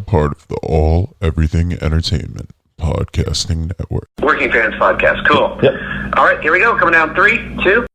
part of the All Everything Entertainment Podcasting Network. Working Fans Podcast. Cool. Yep. All right, here we go. Coming down 3, 2.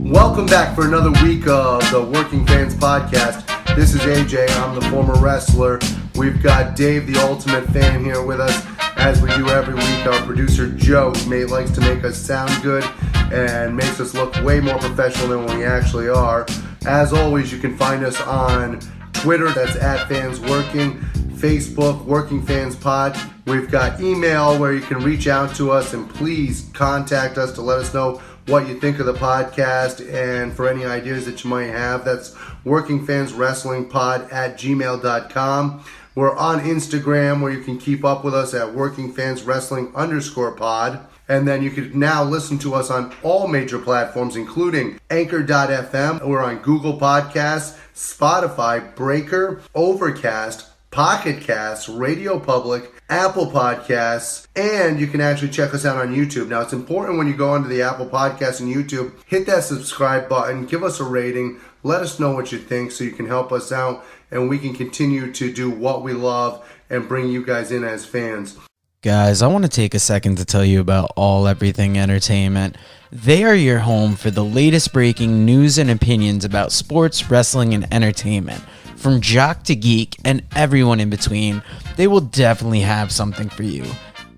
Welcome back for another week of the Working Fans Podcast. This is AJ. I'm the former wrestler. We've got Dave, the ultimate fan, here with us. As we do every week, our producer Joe likes to make us sound good and makes us look way more professional than we actually are. As always, you can find us on Twitter, that's @FansWorking, Facebook, Working Fans Pod. We've got email where you can reach out to us and please contact us to let us know what you think of the podcast and for any ideas that you might have. That's workingfanswrestlingpod@gmail.com. We're on Instagram where you can keep up with us at workingfanswrestling_pod. And then you can now listen to us on all major platforms, including Anchor.fm. We're on Google Podcasts, Spotify, Breaker, Overcast, Pocket Casts, Radio Public, Apple Podcasts, and you can actually check us out on YouTube. Now, it's important when you go onto the Apple Podcasts and YouTube, hit that subscribe button, give us a rating, let us know what you think so you can help us out and we can continue to do what we love and bring you guys in as fans. Guys, I want to take a second to tell you about All Everything Entertainment. They are your home for the latest breaking news and opinions about sports, wrestling, and entertainment. From jock to geek and everyone in between, they will definitely have something for you.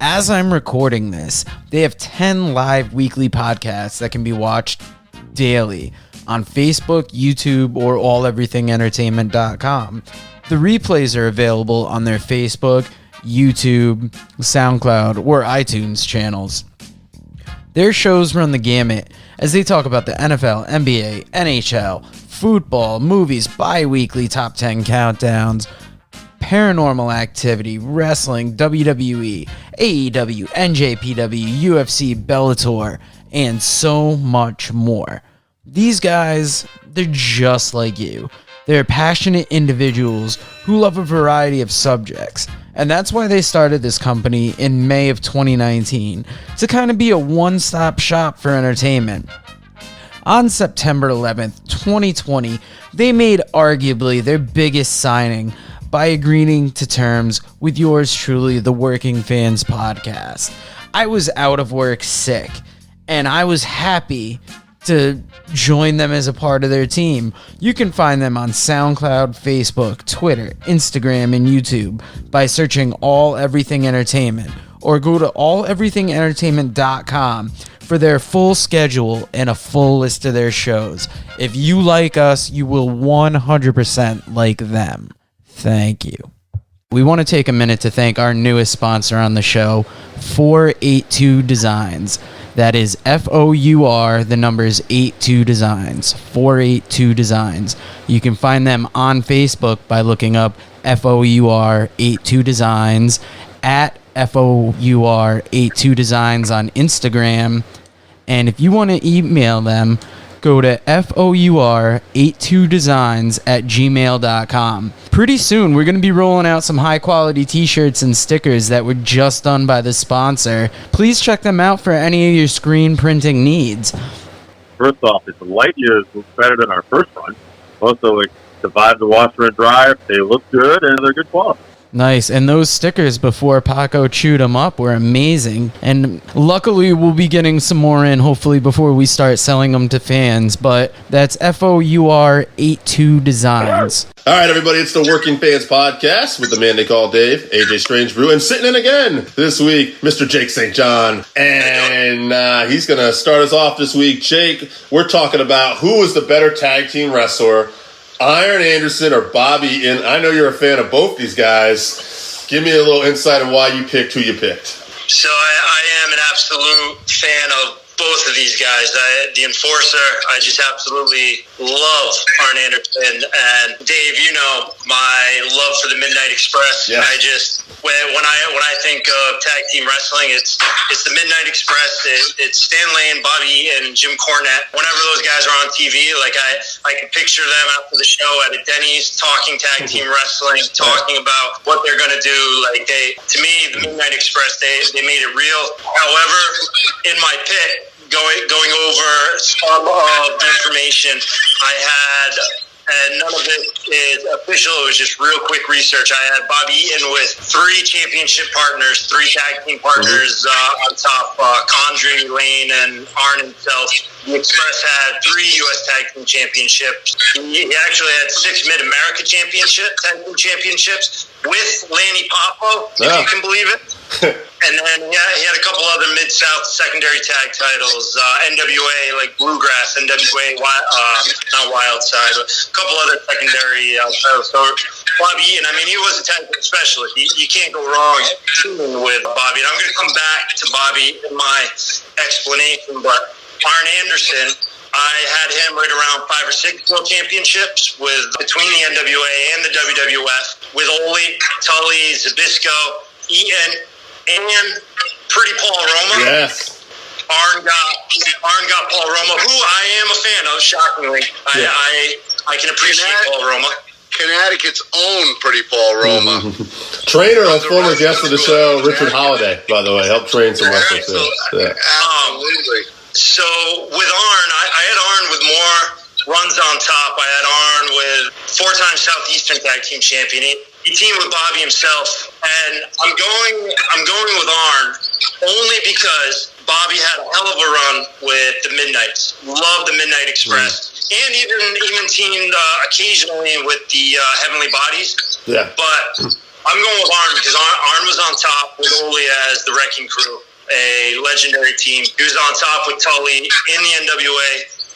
As I'm recording this, they have 10 live weekly podcasts that can be watched daily on Facebook, YouTube, or alleverythingentertainment.com. The replays are available on their Facebook, YouTube, SoundCloud, or iTunes channels. Their shows run the gamut as they talk about the NFL, NBA, NHL, football, movies, bi-weekly top 10 countdowns, paranormal activity, wrestling, WWE, AEW, NJPW, UFC, Bellator, and so much more. These guys, they're just like you. They're passionate individuals who love a variety of subjects. And that's why they started this company in May of 2019 to kind of be a one-stop shop for entertainment. On September 11th, 2020, they made arguably their biggest signing by agreeing to terms with yours truly, the Working Fans Podcast. I was out of work sick, and I was happy to join them as a part of their team. You can find them on SoundCloud, Facebook, Twitter, Instagram, and YouTube by searching All Everything Entertainment, or go to alleverythingentertainment.com for their full schedule and a full list of their shows. If you like us, you will 100% like them. Thank you. We want to take a minute to thank our newest sponsor on the show, 482 Designs. That is FOUR, the numbers 82 Designs, 482 Designs. You can find them on Facebook by looking up FOUR 82 Designs, at FOUR 82 Designs on Instagram. And if you want to email them, go to FOUR82designs@gmail.com. Pretty soon, we're going to be rolling out some high-quality t-shirts and stickers that were just done by the sponsor. Please check them out for any of your screen printing needs. First off, it's light years better than our first run. Also, it survived the washer and dryer. They look good, and they're good quality. Nice. And those stickers before Paco chewed them up were amazing. And luckily, we'll be getting some more in, hopefully, before we start selling them to fans. But that's FOUR 82 Designs. All right, everybody, it's the Working Fans Podcast with the man they call Dave, AJ Strangebrew, and sitting in again this week, Mr. Jake St. John. And he's going to start us off this week. Jake, we're talking about who is the better tag team wrestler, Arn Anderson or Bobby Eaton. I know you're a fan of both these guys. Give me a little insight on why you picked who you picked. So I am an absolute fan of both of these guys. The Enforcer, I just absolutely love Arn Anderson. And Dave, you know my love for the Midnight Express. Yes. I just when I think of tag team wrestling, it's the Midnight Express. It's Stan Lane, Bobby Eaton, and Jim Cornette. Whenever those guys are on TV, like I can picture them after the show at a Denny's talking tag team wrestling, talking about what they're going to do. Like to me, the Midnight Express, they made it real. However, in my pit, going over some of the information I had, and none of it is official. It was just real quick research. I had Bobby Eaton with 3 championship partners, 3 tag team partners on top, Condrey, Lane, and Arn himself. The Express had 3 U.S. Tag Team Championships. He actually had 6 Mid-America Tag Team Championships with Lanny Poffo, if you can believe it. And then, he had a couple other Mid-South secondary tag titles, NWA, like Bluegrass, NWA, not Wild Side, but a couple other secondary titles. So Bobby Eaton, I mean, he was a tag team specialist. You can't go wrong teaming with Bobby. And I'm going to come back to Bobby in my explanation, but Arn Anderson, I had him right around 5 or 6 world championships between the NWA and the WWF with Ole, Tully, Zbyszko, Eaton, and Pretty Paul Roma. Yes. Arn got Paul Roma, who I am a fan of, shockingly. Yeah. I can appreciate Paul Roma. Connecticut's own Pretty Paul Roma. Trainer, a former guest of the show, Richard Holiday, by the way, helped train some wrestlers too. Yeah. Absolutely. So with Arn, I had Arn with more runs on top. I had Arn with 4-time Southeastern Tag Team Champion. He teamed with Bobby himself, and I'm going with Arn only because Bobby had a hell of a run with the Midnights. Loved the Midnight Express, and even teamed occasionally with the Heavenly Bodies. Yeah. But I'm going with Arn because Arn was on top with Ole as the Wrecking Crew, a legendary team. He was on top with Tully in the NWA,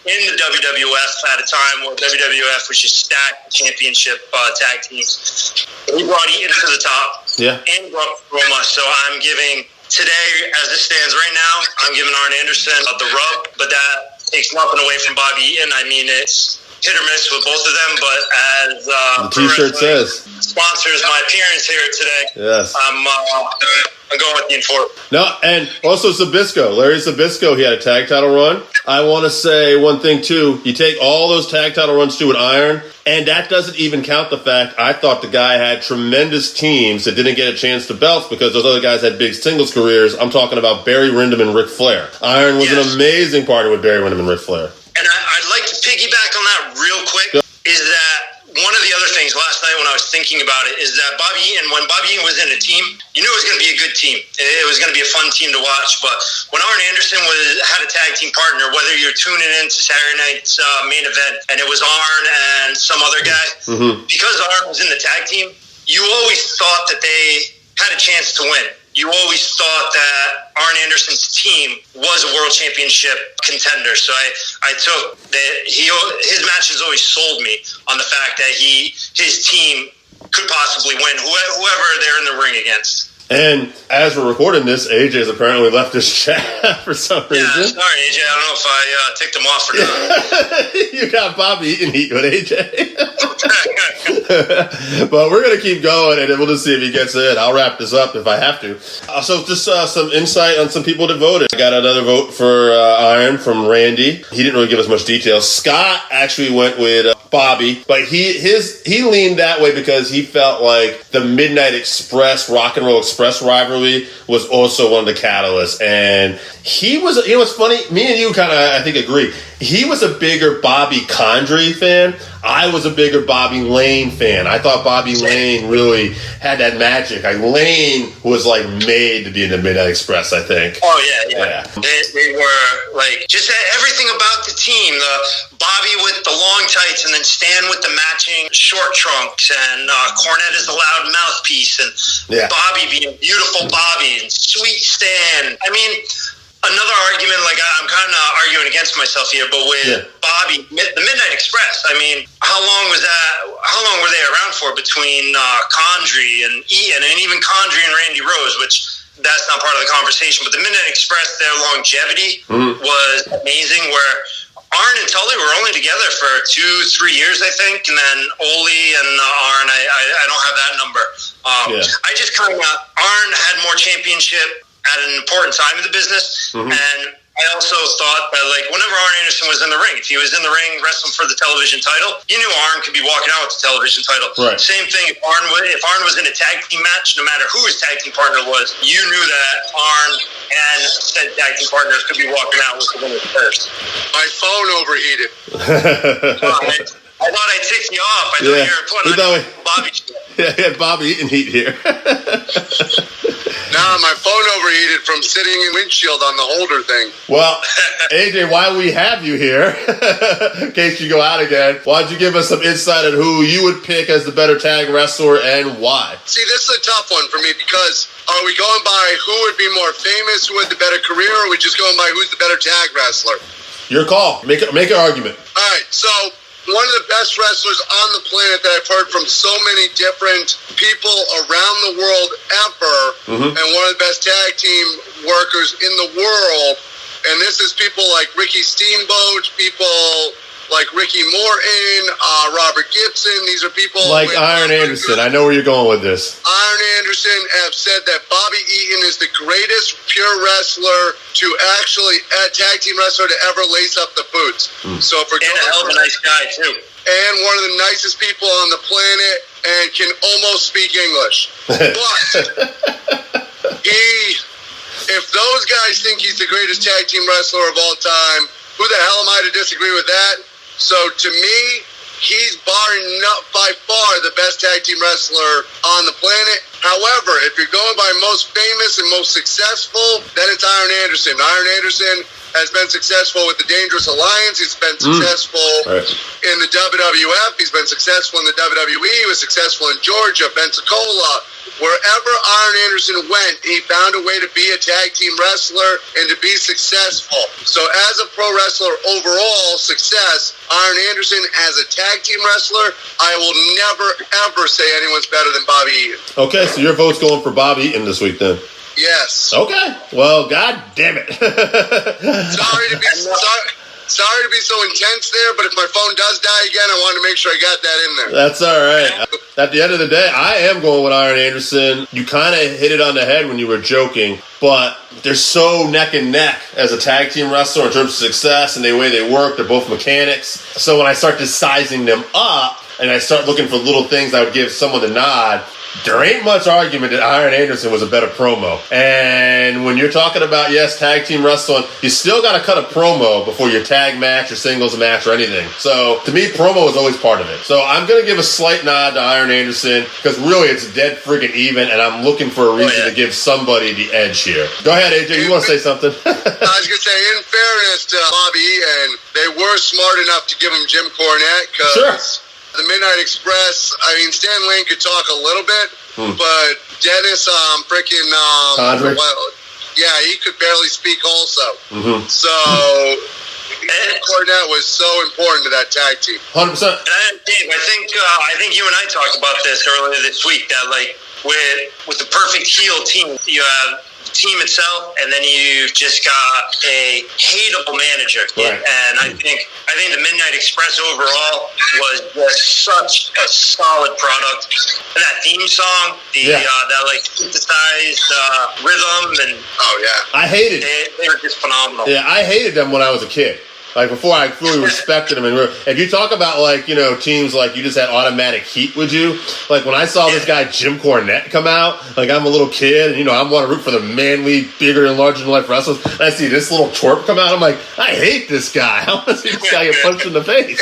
in the WWF at a time where WWF was just stacked championship tag teams. He brought Eaton to the top, and brought Roma. So I'm giving today, as it stands right now, I'm giving Arn Anderson the rub, but that takes nothing away from Bobby Eaton. I mean, it's hit or miss with both of them, but as the T-shirt says, sponsors my appearance here today. Yes, I'm going with the Enforcer. No, and also Zbyszko. Larry Zbyszko, he had a tag title run. I want to say one thing, too. You take all those tag title runs, too, with Iron, and that doesn't even count the fact I thought the guy had tremendous teams that didn't get a chance to belts because those other guys had big singles careers. I'm talking about Barry Windham and Ric Flair. Iron was an amazing partner with Barry Windham and Ric Flair. And I'd like to piggyback on that real quick, is that one of the other things last night when I was thinking about it is that when Bobby Eaton was in a team, you knew it was going to be a good team. It was going to be a fun team to watch. But when Arn Anderson had a tag team partner, whether you're tuning in to Saturday night's main event and it was Arn and some other guy, because Arn was in the tag team, you always thought that they had a chance to win. You always thought that Arn Anderson's team was a world championship contender. So I took that his matches always sold me on the fact that his team could possibly win whoever they're in the ring against. And as we're recording this, AJ's apparently left his chat for some reason. Yeah, sorry, AJ. I don't know if I ticked him off or not. You got Bobby Eaton heat with AJ. But we're going to keep going, and we'll just see if he gets in. I'll wrap this up if I have to. So just some insight on some people that voted. I got another vote for Iron from Randy. He didn't really give us much detail. Scott actually went with Bobby, but he leaned that way because he felt like the Midnight Express, Rock and Roll Express rivalry was also one of the catalysts. And he was, you know what's funny? Me and you kind of, I think, agree. He was a bigger Bobby Condrey fan. I was a bigger Bobby Lane fan. I thought Bobby Lane really had that magic. Lane was like made to be in the Midnight Express, I think. Oh, yeah. They were like, just everything about the team. The Bobby with the long tights and then Stan with the matching short trunks and Cornette is the loud mouthpiece and Bobby being beautiful Bobby and sweet Stan. I mean, another argument, like I'm kind of arguing against myself here, but with Bobby, the Midnight Express, I mean, how long was that? How long were they around for between Condrey and Eaton and even Condrey and Randy Rose, which that's not part of the conversation. But the Midnight Express, their longevity was amazing. Where Arn and Tully were only together for 2-3 years, I think, and then Ole and Arn, I don't have that number. I just kind of Arn had more championship at an important time in the business, and I also thought that, like, whenever Arn Anderson was in the ring, if he was in the ring wrestling for the television title, you knew Arn could be walking out with the television title. Right. Same thing, if Arn was in a tag team match, no matter who his tag team partner was, you knew that Arn and said tag team partners could be walking out with the winner first. My phone overheated. I thought I ticked you off. I thought you were putting on Bobby shit. Yeah, Bobby Eaton heat here. Nah, my phone overheated from sitting in windshield on the holder thing. Well, AJ, while we have you here, in case you go out again, why don't you give us some insight on who you would pick as the better tag wrestler and why? See, this is a tough one for me because are we going by who would be more famous, who had the better career, or are we just going by who's the better tag wrestler? Your call. Make an argument. All right, so one of the best wrestlers on the planet that I've heard from so many different people around the world ever, and one of the best tag team workers in the world, and this is people like Ricky Steamboat, people like Ricky Morton, Robert Gibson. These are people like Arn Anderson. I know where you're going with this. Arn Anderson have said that Bobby Eaton is the greatest pure wrestler to actually, a tag team wrestler to ever lace up the boots. So if we're And a hell of a nice guy, too. and one of the nicest people on the planet and can almost speak English. But if those guys think he's the greatest tag team wrestler of all time, who the hell am I to disagree with that? So to me, he's by far the best tag team wrestler on the planet. However, if you're going by most famous and most successful, then it's Arn Anderson. Arn Anderson has been successful with the Dangerous Alliance. He's been successful in the WWF. He's been successful in the WWE. He was successful in Georgia, Pensacola. Wherever Arn Anderson went, he found a way to be a tag team wrestler and to be successful. So as a pro wrestler overall success, Arn Anderson as a tag team wrestler, I will never, ever say anyone's better than Bobby Eaton. Okay, so your vote's going for Bobby Eaton this week then. Yes. Okay. Well, god damn it. Sorry to be so intense there, but if my phone does die again, I wanted to make sure I got that in there. That's all right. At the end of the day, I am going with Arn Anderson. You kind of hit it on the head when you were joking, but they're so neck and neck as a tag team wrestler in terms of success and the way they work. They're both mechanics. So when I start just sizing them up and I start looking for little things I would give someone the nod, there ain't much argument that Arn Anderson was a better promo. And when you're talking about, yes, tag team wrestling, you still got to cut a promo before your tag match or singles match or anything. So to me, promo is always part of it. So I'm going to give a slight nod to Arn Anderson because really it's dead friggin' even, and I'm looking for a reason to give somebody the edge here. Go ahead, AJ. You want to say something? I was going to say, in fairness to Bobby Eaton, they were smart enough to give him Jim Cornette because the Midnight Express, I mean, Stan Lane could talk a little bit, but Dennis Condrey? Yeah, he could barely speak also. So Cornette was so important to that tag team. 100%. Dave, I think you and I talked about this earlier this week, that like with the perfect heel team, you have the team itself, and then you've just got a hateable manager. Right. And I think the Midnight Express overall was just such a solid product. And that theme song, that like synthesized rhythm, and I hated they were just phenomenal. Yeah, I hated them when I was a kid. Like, before I fully respected them. And if you talk about, like, you know, teams like you just had automatic heat with you, like when I saw this guy Jim Cornette come out, like I'm a little kid and, you know, I want to root for the manly, bigger and larger than life wrestlers. And I see this little twerp come out, I'm like, I hate this guy. I want to see this guy get punched in the face.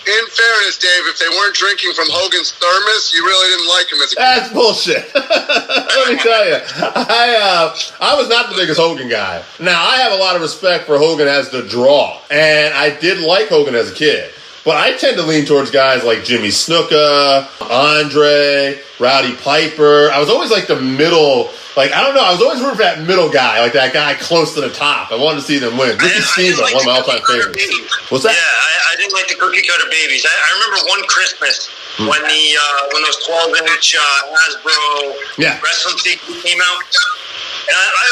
In fairness, Dave, if they weren't drinking from Hogan's thermos, you really didn't like him as a kid. That's bullshit. Let me tell you, I was not the biggest Hogan guy. Now, I have a lot of respect for Hogan as the draw, and I did like Hogan as a kid. But I tend to lean towards guys like Jimmy Snuka, Andre, Rowdy Piper. I was always like the middle. Like, I don't know. I was always rooting for that middle guy, like that guy close to the top. I wanted to see them win. Ricky Steamboat, one of my all-time favorites. What's that? Yeah, I didn't like the cookie cutter babies. I remember one Christmas when when those 12-inch Hasbro wrestling figures came out, And I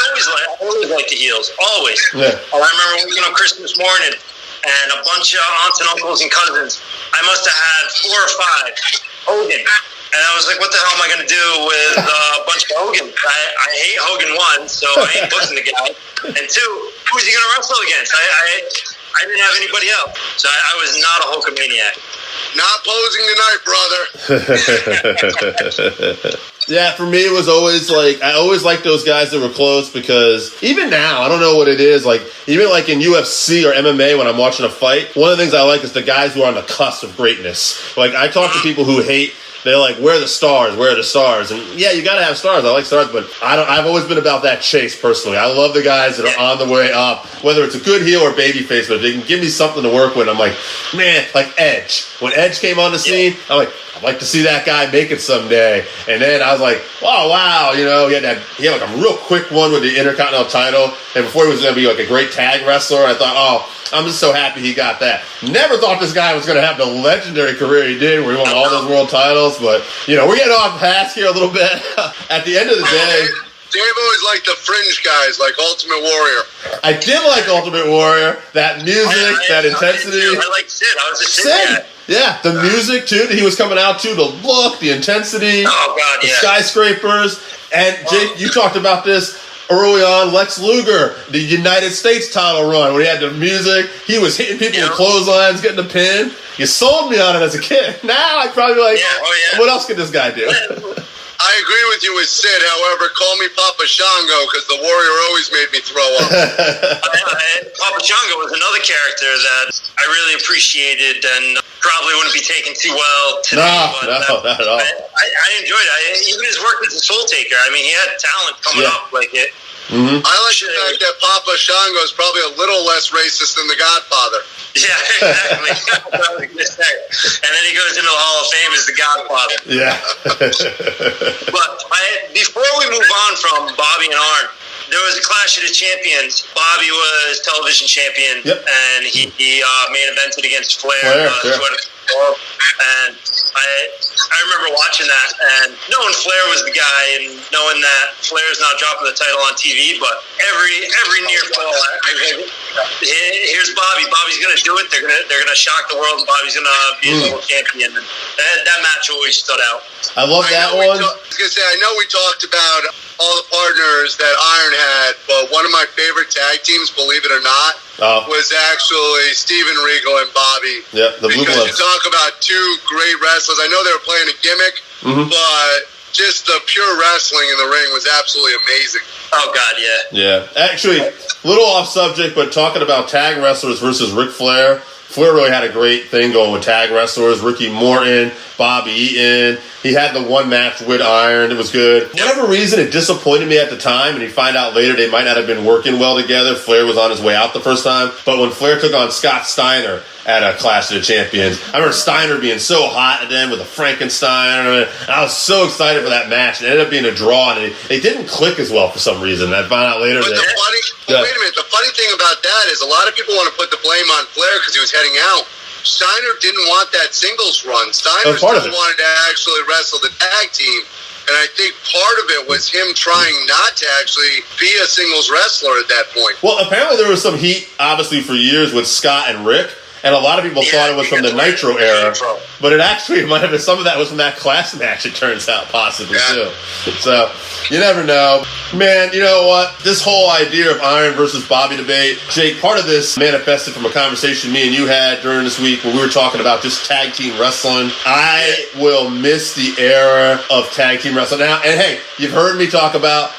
always like the heels, always. Yeah. I remember waking up Christmas morning and a bunch of aunts and uncles and cousins. I must have had 4 or 5 Hogan. And I was like, what the hell am I going to do with a bunch of Hogan? I hate Hogan, 1, so I ain't booking the guy. And 2, who's he going to wrestle against? I didn't have anybody else. So I was not a Hulkamaniac. Not posing tonight, brother. Yeah, for me, it was always like, I always liked those guys that were close because even now, I don't know what it is, like, even like in UFC or MMA when I'm watching a fight, one of the things I like is the guys who are on the cusp of greatness. Like, I talk to people who hate, they're like, where are the stars? Where are the stars? And yeah, you got to have stars. I like stars, but I've always been about that chase personally. I love the guys that are on the way up, whether it's a good heel or babyface, but if they can give me something to work with, I'm like, man, like Edge. When Edge came on the scene, I'm like, I'd like to see that guy make it someday. And then I was like, oh, wow, you know, he had like a real quick one with the Intercontinental title. And before he was going to be like a great tag wrestler, I thought, oh, I'm just so happy he got that. Never thought this guy was going to have the legendary career he did where he won all those world titles. But, you know, we're getting off task here a little bit. At the end of the day, Dave always liked the fringe guys like Ultimate Warrior. I did like Ultimate Warrior. That music, that intensity. I like Sid. I was a Sid guy. Yeah, the music, too, that he was coming out to, the look, the intensity, the skyscrapers. And, Jake, you talked about this early on. Lex Luger, the United States title run, where he had the music. He was hitting people with clotheslines, getting the pin. You sold me on it as a kid. Now I'd probably be like, what else could this guy do? I agree with you with Sid. However, call me Papa Shango because the Warrior always made me throw up. Papa Shango was another character that I really appreciated and probably wouldn't be taken too well today. No, not at all. I enjoyed it. Even his work as a Soul Taker. I mean, he had talent coming up like it. Mm-hmm. I like the fact that Papa Shango is probably a little less racist than the Godfather. Yeah, exactly. And then he goes into the Hall of Fame as the Godfather. Yeah. But before we move on from Bobby and Arn, there was a Clash of the Champions. Bobby was television champion, and he main evented against Flair. And I remember watching that and knowing Flair was the guy and knowing that Flair's not dropping the title on TV, but every near fall, here's Bobby. Bobby's gonna do it. They're gonna shock the world, and Bobby's gonna be a world champion. And that match always stood out. I love that one. I was gonna say, I know we talked about all the partners that Iron had, but one of my favorite tag teams, believe it or not, was actually Steven Regal and Bobby. Yeah, the Blue Because Gloves. you talk about 2 great wrestlers. I know they were playing a gimmick, but just the pure wrestling in the ring was absolutely amazing. Oh, God, yeah. Yeah. Actually, a little off subject, but talking about tag wrestlers versus Ric Flair, Flair really had a great thing going with tag wrestlers. Ricky Morton, Bobby Eaton. He had the one match with Iron. It was good. For whatever reason, it disappointed me at the time, and you find out later they might not have been working well together. Flair was on his way out the first time. But when Flair took on Scott Steiner at a Clash of the Champions, I remember Steiner being so hot at them with a Frankenstein. And I was so excited for that match. It ended up being a draw, and they didn't click as well for some reason. I found out later But that... wait a minute. The funny thing about that is a lot of people want to put the blame on Flair because he was heading out. Steiner didn't want that singles run. Steiner still wanted to actually wrestle the tag team. And I think part of it was him trying not to actually be a singles wrestler at that point. Well, apparently there was some heat, obviously, for years with Scott and Rick. And a lot of people thought it was from the Nitro era. But it actually might have been, some of that was from that class match, it turns out, possibly, too. So, you never know. Man, you know what? This whole idea of Iron versus Bobby debate, Jake, part of this manifested from a conversation me and you had during this week when we were talking about just tag team wrestling. I will miss the era of tag team wrestling. Now, and hey, you've heard me talk about,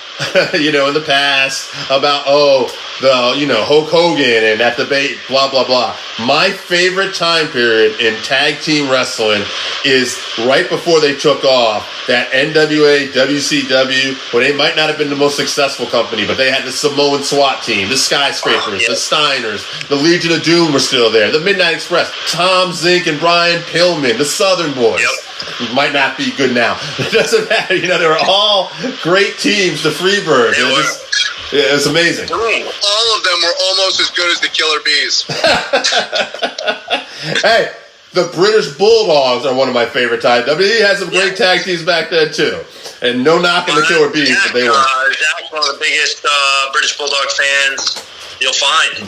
in the past about, Hulk Hogan and that debate, blah, blah, blah. My favorite time period in tag team wrestling is right before they took off, that NWA, WCW, where they might not have been the most successful company, but they had the Samoan SWAT team, the Skyscrapers, the Steiners, the Legion of Doom were still there, the Midnight Express, Tom Zink and Brian Pillman, the Southern Boys. Might not be good now. It doesn't matter. They were all great teams, the Freebirds. It was amazing. All of them were almost as good as the Killer Bees. Hey, the British Bulldogs are one of my favorite tag. WWE had some great tag teams back then, too. And no knocking the Killer Bees, but they were. Zach one of the biggest British Bulldog fans you'll find.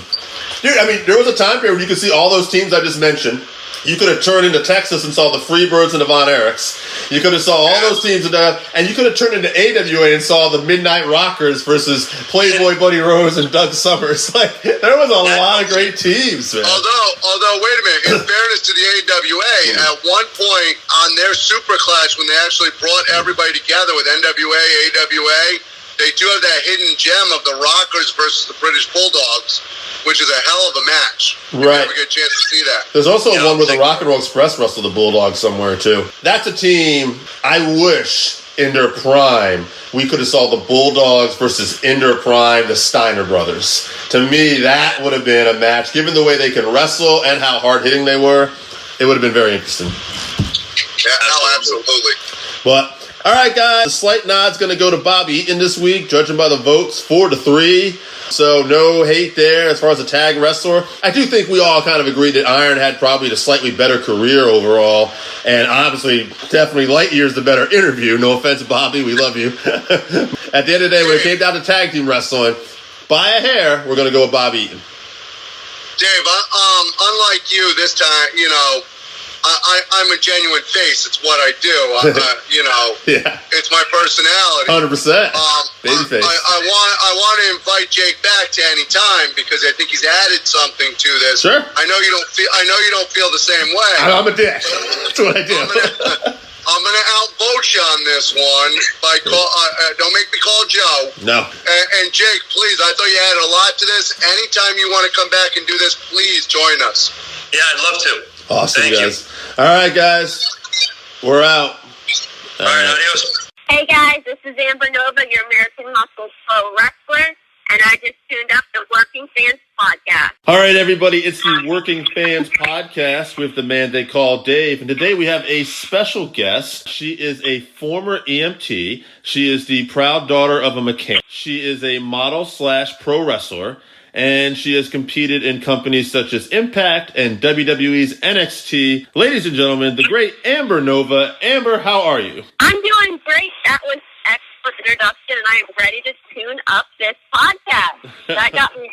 Dude, I mean, there was a time period where you could see all those teams I just mentioned. You could have turned into Texas and saw the Freebirds and the Von Erichs. You could have saw all those teams, and you could have turned into AWA and saw the Midnight Rockers versus Playboy Buddy Rose and Doug Summers. Like, there was a lot of great teams, man. Although, wait a minute. In fairness to the AWA, at one point on their Super Clash, when they actually brought everybody together with NWA, AWA, they do have that hidden gem of the Rockers versus the British Bulldogs, which is a hell of a match. Right. You never get a chance to see that. There's also one where the Rock and Roll Express wrestled the Bulldogs somewhere, too. That's a team I wish in their prime we could have saw the Bulldogs versus in their prime, the Steiner brothers. To me, that would have been a match. Given the way they can wrestle and how hard-hitting they were, it would have been very interesting. Yeah, absolutely. But, all right, guys, the slight nod's going to go to Bob Eaton this week, judging by the votes, 4-3. So no hate there as far as a tag wrestler. I do think we all kind of agreed that Iron had probably the slightly better career overall. And obviously, definitely light years the better interview. No offense, Bobby. We love you. At the end of the day, when it came down to tag team wrestling, by a hair, we're going to go with Bob Eaton. Dave, unlike you this time, you know, I'm a genuine face. It's what I do. You know, Yeah. It's my personality. 100%. Babyface. I want to invite Jake back to any time because I think he's added something to this. Sure. I know you don't feel the same way. I'm a dick. That's what I do. I'm gonna outvote you on this one by don't make me call Joe. No. And Jake, please, I thought you added a lot to this. Anytime you want to come back and do this, please join us. Yeah, I'd love to. Awesome, Thank guys. All right, guys. We're out. All right, adios. Hey guys, this is Amber Nova, your American Muscle Pro wrestler, and I just tuned up the Working Fans Podcast. All right, everybody. It's the Working Fans Podcast with the man they call Dave. And today we have a special guest. She is a former EMT. She is the proud daughter of a mechanic. She is a model/pro wrestler. And she has competed in companies such as Impact and WWE's NXT. Ladies and gentlemen, the great Amber Nova. Amber, how are you? I'm doing great. That was excellent introduction, and I am ready to tune up this podcast. That got me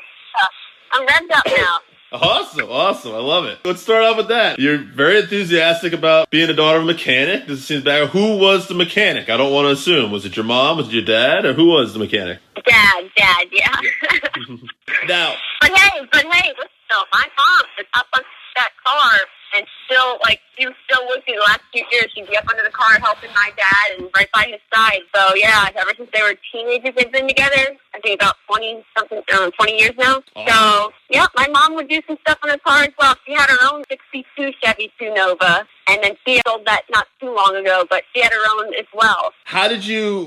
I'm revved up now. Awesome. I love it. Let's start off with that. You're very enthusiastic about being a daughter of a mechanic. This seems bad. Who was the mechanic? I don't want to assume. Was it your mom? Was it your dad? Or who was the mechanic? Dad, yeah. Now. But hey, listen though, my mom is up on that car and still, she was still with me the last few years. She'd be up under the car helping my dad and right by his side. So yeah, ever since they were teenagers, they've been together. I think about 20 years now. Oh. So yeah, my mom would do some stuff on her car as well. She had her own 62 Chevy 2 Nova. And then she sold that not too long ago, but she had her own as well. How did you,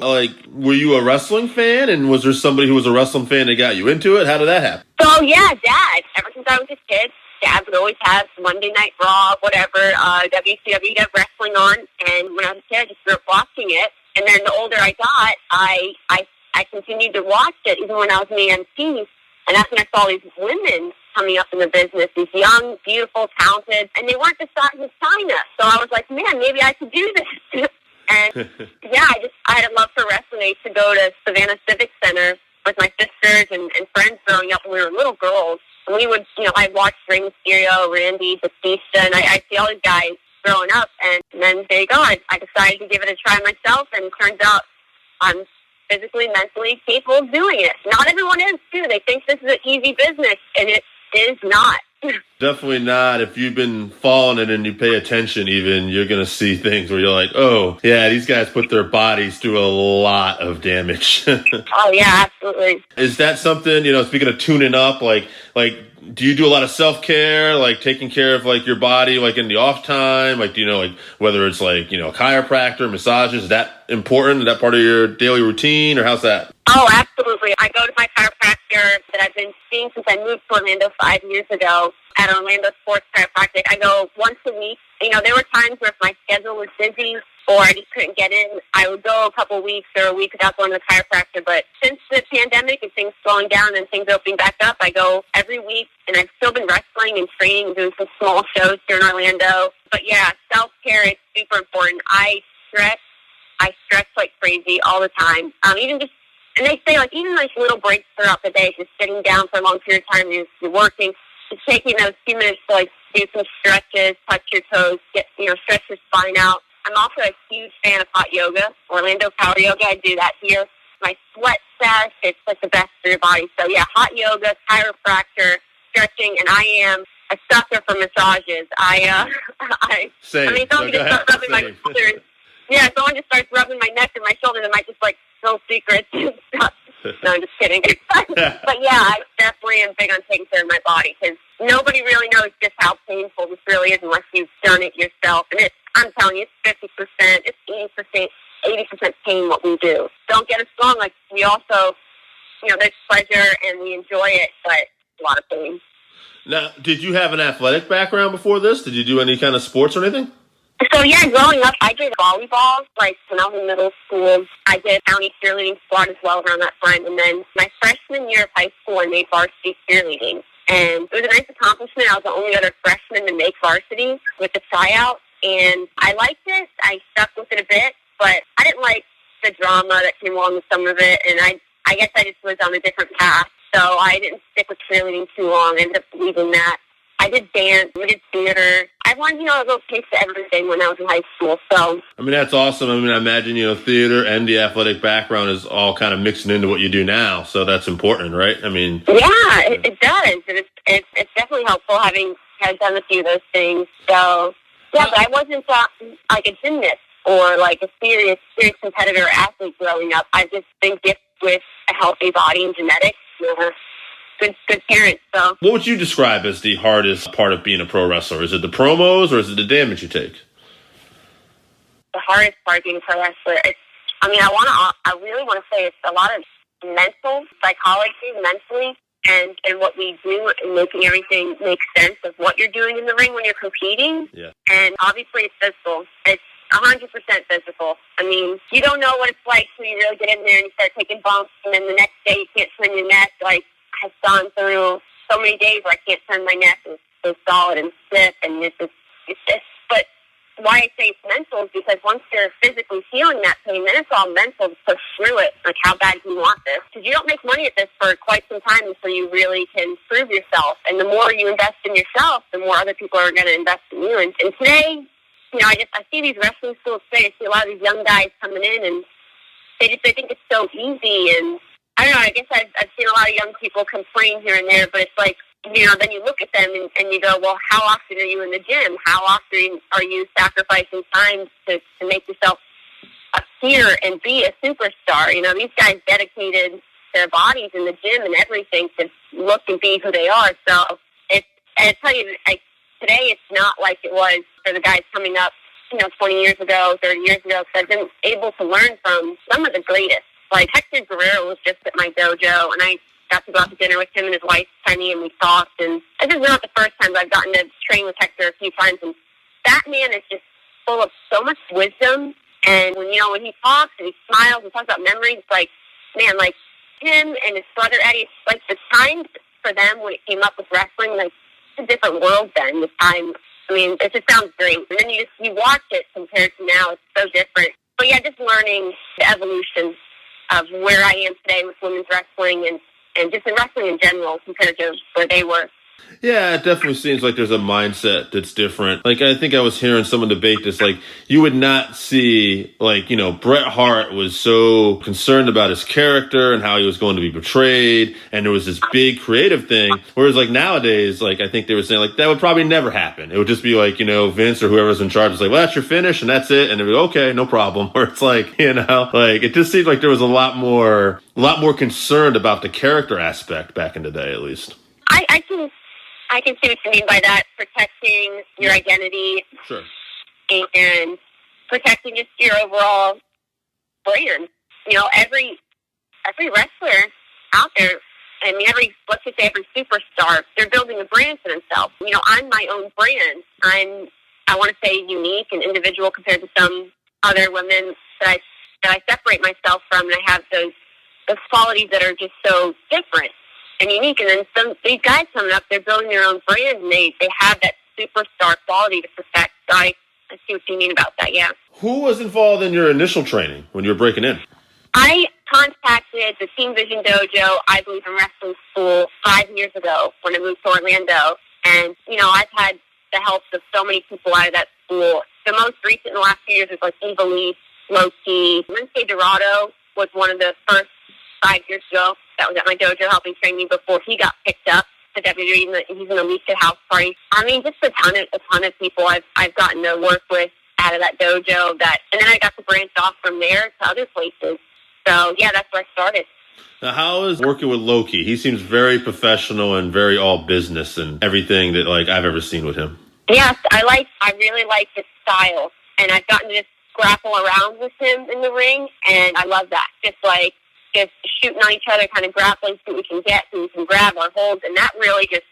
were you a wrestling fan? And was there somebody who was a wrestling fan that got you into it? How did that happen? So, yeah, Dad. Ever since I was a kid, Dad would always have Monday Night Raw, whatever, WCW wrestling on. And when I was a kid, I just grew up watching it. And then the older I got, I continued to watch it, even when I was an EMT. And that's when I saw these women coming up in the business, these young, beautiful, talented, and they weren't just in China. So I was like, man, maybe I could do this. And yeah, I had a love for wrestling. I used to go to Savannah Civic Center with my sisters and friends growing up when we were little girls. And we would, I'd watch Rey Mysterio, Randy, Batista, and I'd see all these guys growing up. And then there you go. I decided to give it a try myself, and it turns out I'm physically, mentally capable of doing it. Not everyone is, too. They think this is an easy business, and it is not. Definitely not. If you've been following it and you pay attention even, you're going to see things where you're like, oh, yeah, these guys put their bodies through a lot of damage. Oh, yeah, absolutely. Is that something, speaking of tuning up, do you do a lot of self-care, taking care of, your body, in the off time? Do you know, whether it's, a chiropractor, massages, is that important? Is that part of your daily routine, or how's that? Oh, absolutely. I go to my chiropractor that I've been seeing since I moved to Orlando 5 years ago at Orlando Sports Chiropractic. I go once a week. There were times where if my schedule was busy or I just couldn't get in, I would go a couple weeks or a week without going to the chiropractor. But since the pandemic and things slowing down and things opening back up, I go every week, and I've still been wrestling and training and doing some small shows here in Orlando. But yeah, self-care is super important. I stretch like crazy all the time. Even just And they say, like, even like little breaks throughout the day, just sitting down for a long period of time, you're working, just taking those few minutes to, like, do some stretches, touch your toes, stretch your spine out. I'm also a huge fan of hot yoga, Orlando Power Yoga. I do that here. My sweat fest, it's like the best for your body. So yeah, hot yoga, chiropractor, stretching, and I am a sucker for massages. Same. I mean, someone just starts rubbing my shoulders. Yeah, someone just starts rubbing my neck and my shoulders, and I might just like spill secrets and stuff. No, I'm just kidding. But yeah, I definitely am big on taking care of my body because nobody really knows just how painful this really is unless you've done it yourself. And I'm telling you, it's 50%, it's 80% pain what we do. Don't get us wrong. Like, we also, there's pleasure and we enjoy it, but a lot of pain. Now, did you have an athletic background before this? Did you do any kind of sports or anything? So yeah, growing up, I did volleyball, like when I was in middle school. I did county cheerleading squad as well around that time. And then my freshman year of high school, I made varsity cheerleading. And it was a nice accomplishment. I was the only other freshman to make varsity with the tryout. And I liked it. I stuck with it a bit, but I didn't like the drama that came along with some of it. And I guess I just was on a different path. So I didn't stick with cheerleading too long. I ended up leaving that. I did dance, I did theater. I wanted, a little taste of everything when I was in high school, so. I mean, that's awesome. I mean, I imagine, theater and the athletic background is all kind of mixing into what you do now, so that's important, right? I mean. Yeah, it does. It's definitely helpful having done a few of those things. So, yeah, but I wasn't like a gymnast or like a serious competitor athlete growing up. I've just been gifted with a healthy body and genetics. Good parents, so. What would you describe as the hardest part of being a pro wrestler? Is it the promos or is it the damage you take? The hardest part of being a pro wrestler, I really want to say it's a lot of mental psychology, mentally, and what we do and making everything make sense of what you're doing in the ring when you're competing. Yeah. And obviously it's physical. It's 100% physical. I mean, you don't know what it's like till you really get in there and you start taking bumps, and then the next day you can't turn your neck. Like, I've gone through so many days where I can't turn my neck, and it's so solid and stiff, and it's just. But why I say it's mental is because once you're physically feeling that pain, then it's all mental to push through it. Like, how bad do you want this? Because you don't make money at this for quite some time until you really can prove yourself. And the more you invest in yourself, the more other people are going to invest in you. And today, I see these wrestling schools today. I see a lot of these young guys coming in, and they think it's so easy. And I don't know, I guess I've seen a lot of young people complain here and there, but it's like, then you look at them and you go, well, how often are you in the gym? How often are you sacrificing time to make yourself appear and be a superstar? These guys dedicated their bodies in the gym and everything to look and be who they are. So I tell you, today it's not like it was for the guys coming up, 20 years ago, 30 years ago, because I've been able to learn from some of the greatest. Like, Hector Guerrero was just at my dojo, and I got to go out to dinner with him and his wife, Penny, and we talked. And this is not the first time I've gotten to train with Hector a few times. And that man is just full of so much wisdom. And when he talks and he smiles and talks about memories, it's like, man, like him and his brother Eddie, like the time for them when it came up with wrestling, like, it's a different world then. The time, it just sounds great. And then you watch it compared to now, it's so different. But yeah, just learning the evolution of where I am today with women's wrestling and just in wrestling in general compared to where they were. Yeah, it definitely seems like there's a mindset that's different. Like, I think I was hearing someone debate this, like, you would not see, like, Bret Hart was so concerned about his character and how he was going to be portrayed, and there was this big creative thing, whereas, like, nowadays, like, I think they were saying, like, that would probably never happen. It would just be like, Vince or whoever's in charge was like, well, that's your finish, and that's it, and they'd be okay, no problem. Where it's like, like, it just seems like there was a lot more concerned about the character aspect back in the day, at least. I can see what you mean by that, protecting your identity. Sure. And protecting just your overall brand. Every wrestler out there, let's just say every superstar, they're building a brand for themselves. I'm my own brand. I want to say unique and individual compared to some other women that I separate myself from, and I have those qualities that are just so different and unique. And then these guys coming up, they're building their own brand, and they have that superstar quality to protect. So I see what you mean about that, yeah. Who was involved in your initial training when you were breaking in? I contacted started the Team Vision Dojo, I Believe in Wrestling School 5 years ago when I moved to Orlando. And, I've had the help of so many people out of that school. The most recent in the last few years is like Eva Lee, Loki. Lindsay Dorado was one of the first 5 years ago that was at my dojo helping train me before he got picked up to WWE. He's an elite at House Party. I mean, just a ton of people I've gotten to work with out of that dojo, and then I got to branch off from there to other places. So yeah, that's where I started. Now, how is working with Loki? He seems very professional and very all business and everything that I've ever seen with him. Yes, I really like his style, and I've gotten to just grapple around with him in the ring, and I love that. Just shooting on each other, kind of grappling, so we can get, so we can grab our holds, and that really just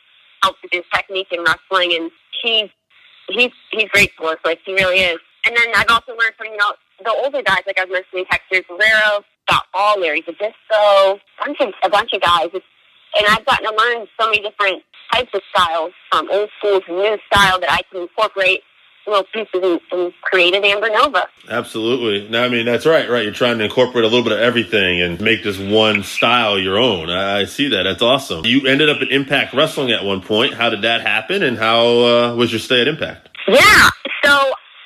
helps with his technique in wrestling. And he's great to work with. He really is. And then I've also learned from the older guys, like I was mentioning, Hector Guerrero, Scott Hall, Larry Zbyszko, a bunch of guys. And I've gotten to learn so many different types of styles, from old school to new style, that I can incorporate little pieces and create an Amber Nova. Absolutely. No, I mean, that's right. You're trying to incorporate a little bit of everything and make this one style your own. I see that. That's awesome. You ended up at Impact Wrestling at one point. How did that happen, and how was your stay at Impact? Yeah. So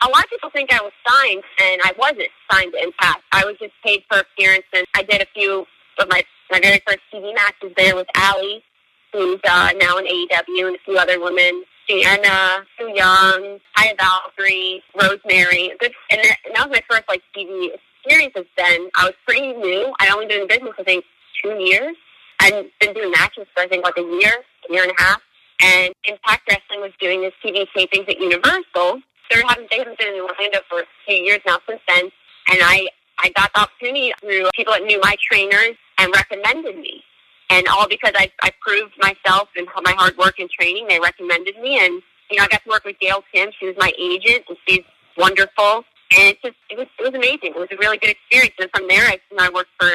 a lot of people think I was signed, and I wasn't signed to Impact. I was just paid per appearance, and I did a few of my very first TV matches there with Allie, who's now in AEW, and a few other women. Sienna, Sue Young, Aya Valkyrie, Rosemary. And that was my first TV experiences then. I was pretty new. I'd only been in business, I think, 2 years. I'd been doing matches for, I think, a year and a half. And Impact Wrestling was doing this TV tapings at Universal. They haven't been in Orlando for 2 years now since then. And I got the opportunity through people that knew my trainers and recommended me. And all because I proved myself and my hard work and training, they recommended me. And, I got to work with Gail Kim. She was my agent, and she's wonderful. And it was amazing. It was a really good experience. And from there, I worked for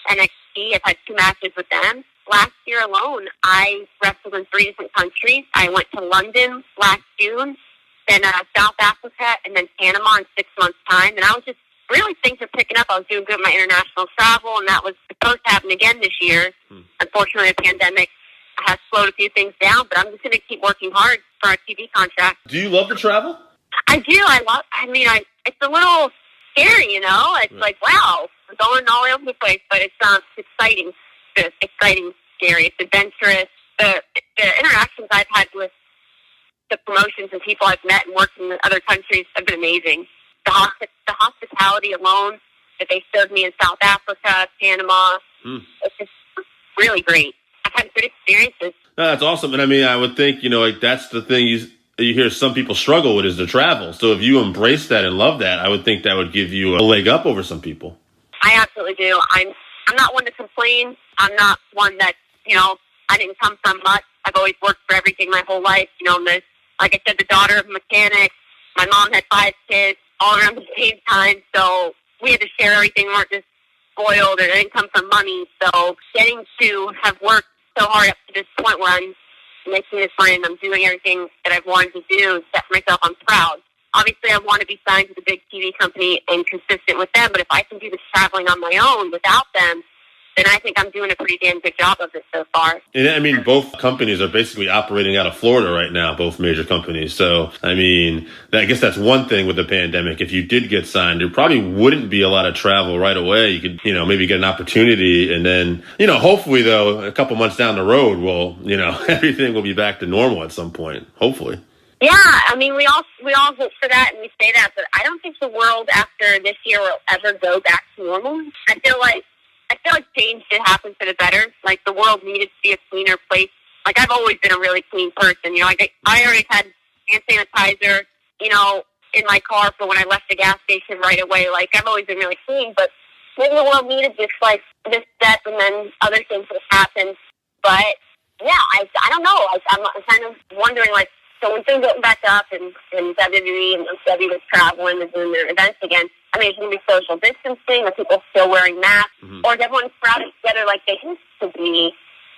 NXT. I've had 2 matches with them. Last year alone, I wrestled in 3 different countries. I went to London last June, then South Africa, and then Panama in 6 months' time. And I was just really, things are picking up. I was doing good with my international travel, and that was supposed to happen again this year. Unfortunately, the pandemic has slowed a few things down, but I'm just going to keep working hard for our TV contract. Do you love to travel? I do. It's a little scary, It's like, wow, I'm going all over the place, but it's exciting. It's exciting, scary. It's adventurous. The interactions I've had with the promotions and people I've met and worked in other countries have been amazing. The hospitality alone that they served me in South Africa, Panama, it's just really great. I've had good experiences. No, that's awesome. And I would think, that's the thing you hear some people struggle with, is the travel. So if you embrace that and love that, I would think that would give you a leg up over some people. I absolutely do. I'm not one to complain. I'm not one that, I didn't come from much. I've always worked for everything my whole life. Like I said, the daughter of mechanics. My mom had 5 kids all around the same time, so we had to share everything. We weren't just spoiled, or didn't come from money. So getting to have worked so hard up to this point where I'm making this money and I'm doing everything that I've wanted to do, set for myself, I'm proud. Obviously, I want to be signed to the big TV company and consistent with them, but if I can do this traveling on my own without them, then I think I'm doing a pretty damn good job of it so far. And both companies are basically operating out of Florida right now, both major companies. So, I guess that's one thing with the pandemic. If you did get signed, there probably wouldn't be a lot of travel right away. You could, maybe get an opportunity, and then, hopefully though, a couple months down the road, everything will be back to normal at some point, hopefully. Yeah, we all hope for that, and we say that, but I don't think the world after this year will ever go back to normal. I feel like change did happen for the better. Like, the world needed to be a cleaner place. Like, I've always been a really clean person. I already had hand sanitizer, in my car for when I left the gas station right away. Like, I've always been really clean, but maybe the world needed just, this step, and then other things would have happened. But, yeah, I don't know. I'm kind of wondering, so when things open back up and WWE and WWE was traveling and doing their events again, it's going to be social distancing? Are people still wearing masks? Mm-hmm. Or is everyone crowded together like they used to be?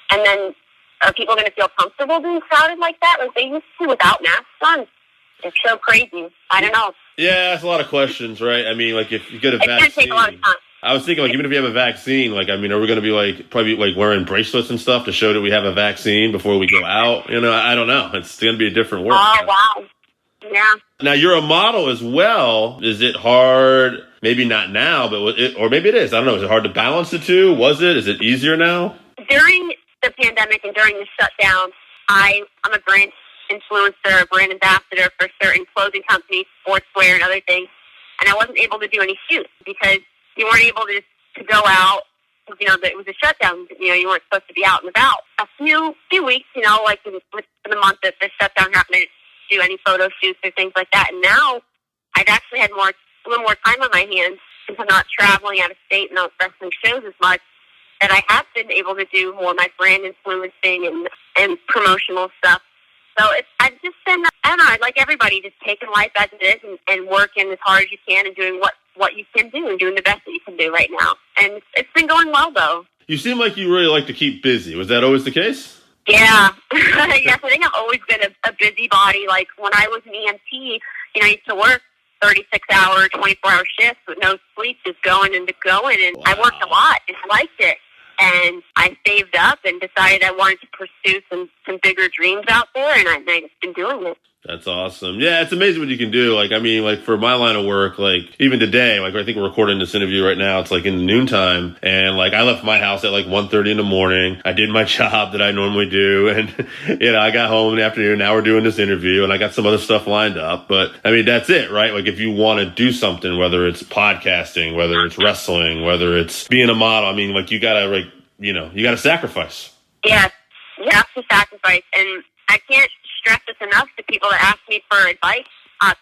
And then are people going to feel comfortable being crowded like that like they used to without masks on? It's so crazy. I don't know. Yeah, that's a lot of questions, right? If you get a vaccine. It's going to take a lot of time. I was thinking, like, even if you have a vaccine, like, I mean, are we going to be, like, probably, like, wearing bracelets and stuff to show that we have a vaccine before we go out? You know, I don't know. It's going to be a different world. Oh, wow. Yeah. Now, you're a model as well. Is it hard? Maybe not now, but or maybe it is. I don't know. Is it hard to balance the two? Was it? Is it easier now? During the pandemic and during the shutdown, I'm a brand influencer, brand ambassador for certain clothing companies, sportswear, and other things. And I wasn't able to do any shoots because you weren't able to go out. You know, it was a shutdown. You know, you weren't supposed to be out and about. A few weeks, you know, like in the month that the shutdown happened, I didn't do any photo shoots or things like that. And now I've actually had a little more time on my hands since I'm not traveling out of state and not wrestling shows as much, that I have been able to do more of my brand influencing and promotional stuff. So I've just been, I don't know, I'd like everybody just taking life as it is and working as hard as you can and doing what you can do and doing the best that you can do right now. And it's been going well, though. You seem like you really like to keep busy. Was that always the case? Yeah. Yes, I think I've always been a busybody. Like, when I was an EMT, you know, I used to work 36-hour, 24-hour shifts with no sleep, just going and going. And wow. I worked a lot and liked it. And I saved up and decided I wanted to pursue some bigger dreams out there, and I've just been doing it. That's awesome. Yeah, it's amazing what you can do. Like, I mean, like, for my line of work, like, even today, like, I think we're recording this interview right now. It's like in the noontime. And like, I left my house at like 1:30 in the morning. I did my job that I normally do. And, you know, I got home in the afternoon. Now we're doing this interview and I got some other stuff lined up. But I mean, that's it, right? Like, if you want to do something, whether it's podcasting, whether it's wrestling, whether it's being a model, I mean, like, you gotta, like, you know, you gotta sacrifice. Yeah, you have to sacrifice. And I can't stress this enough to people that ask me for advice,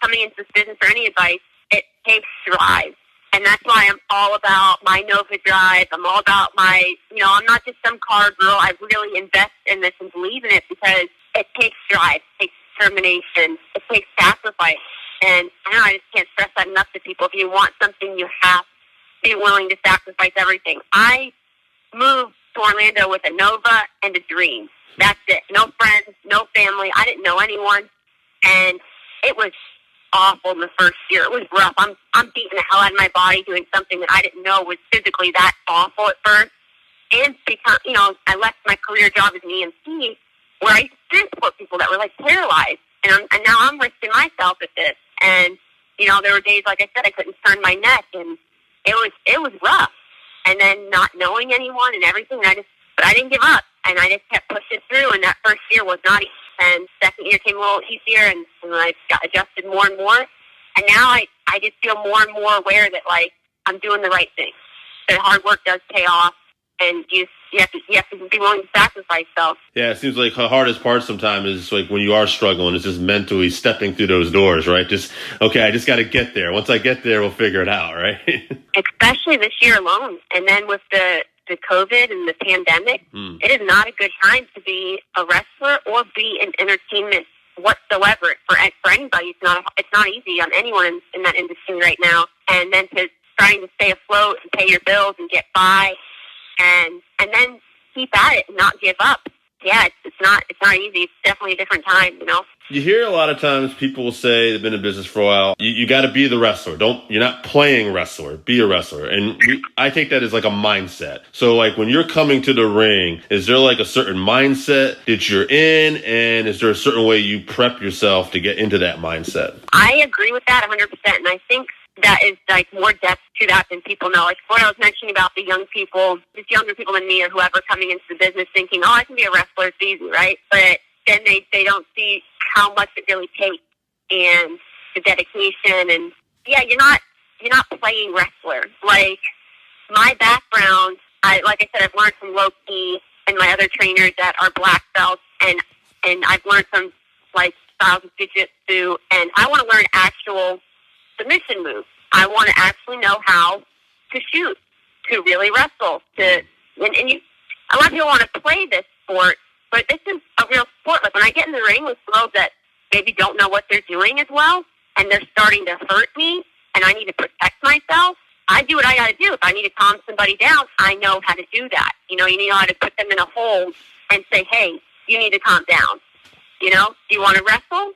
coming into this business for any advice. It takes drive. And that's why I'm all about my Nova Drive. I'm all about I'm not just some car girl. I really invest in this and believe in it because it takes drive, it takes determination, it takes sacrifice. And I just can't stress that enough to people. If you want something, you have to be willing to sacrifice everything. I moved to Orlando with a Nova and a dream. That's it. No friends, no family. I didn't know anyone. And it was awful in the first year. It was rough. I'm beating the hell out of my body doing something that I didn't know was physically that awful at first. And because, I left my career job as an EMT where I used to transport people that were like paralyzed. And now I'm risking myself at this. And, there were days, like I said, I couldn't turn my neck and it was rough. And then not knowing anyone and everything, but I didn't give up. And I just kept pushing through, and that first year was not easy. And second year came a little easier, and I got adjusted more and more. And now I just feel more and more aware that, like, I'm doing the right thing. That hard work does pay off, and you have to be willing to sacrifice yourself. Yeah, it seems like the hardest part sometimes is, like, when you are struggling, it's just mentally stepping through those doors, right? Just, okay, I just got to get there. Once I get there, we'll figure it out, right? Especially this year alone. And then with the COVID and the pandemic, it is not a good time to be a wrestler or be in entertainment whatsoever for anybody. It's not easy on anyone in that industry right now. And then trying to stay afloat and pay your bills and get by, and then keep at it and not give up. Yeah, it's not easy. It's definitely a different time, You hear a lot of times people will say they've been in business for a while. You got to be the wrestler. You're not playing wrestler. Be a wrestler. And I take that as like a mindset. So like when you're coming to the ring, is there like a certain mindset that you're in, and is there a certain way you prep yourself to get into that mindset? I agree with that 100%, and I think that is like more depth to that than people know. Like what I was mentioning about the young people, just younger people than me or whoever coming into the business thinking, I can be a wrestler, it's easy, right? But then they don't see how much it really takes and the dedication. And yeah, you're not playing wrestler. Like my background, like I said, I've learned from Loki and my other trainers that are black belts, and I've learned from like styles of jiu-jitsu, and I want to learn actual submission moves. I want to actually know how to shoot, to really wrestle, a lot of people want to play this sport, but this is a real sport. Like when I get in the ring with girls that maybe don't know what they're doing as well, and they're starting to hurt me, and I need to protect myself, I do what I got to do. If I need to calm somebody down, I know how to do that. You know how to put them in a hold and say, hey, you need to calm down. Do you want to wrestle?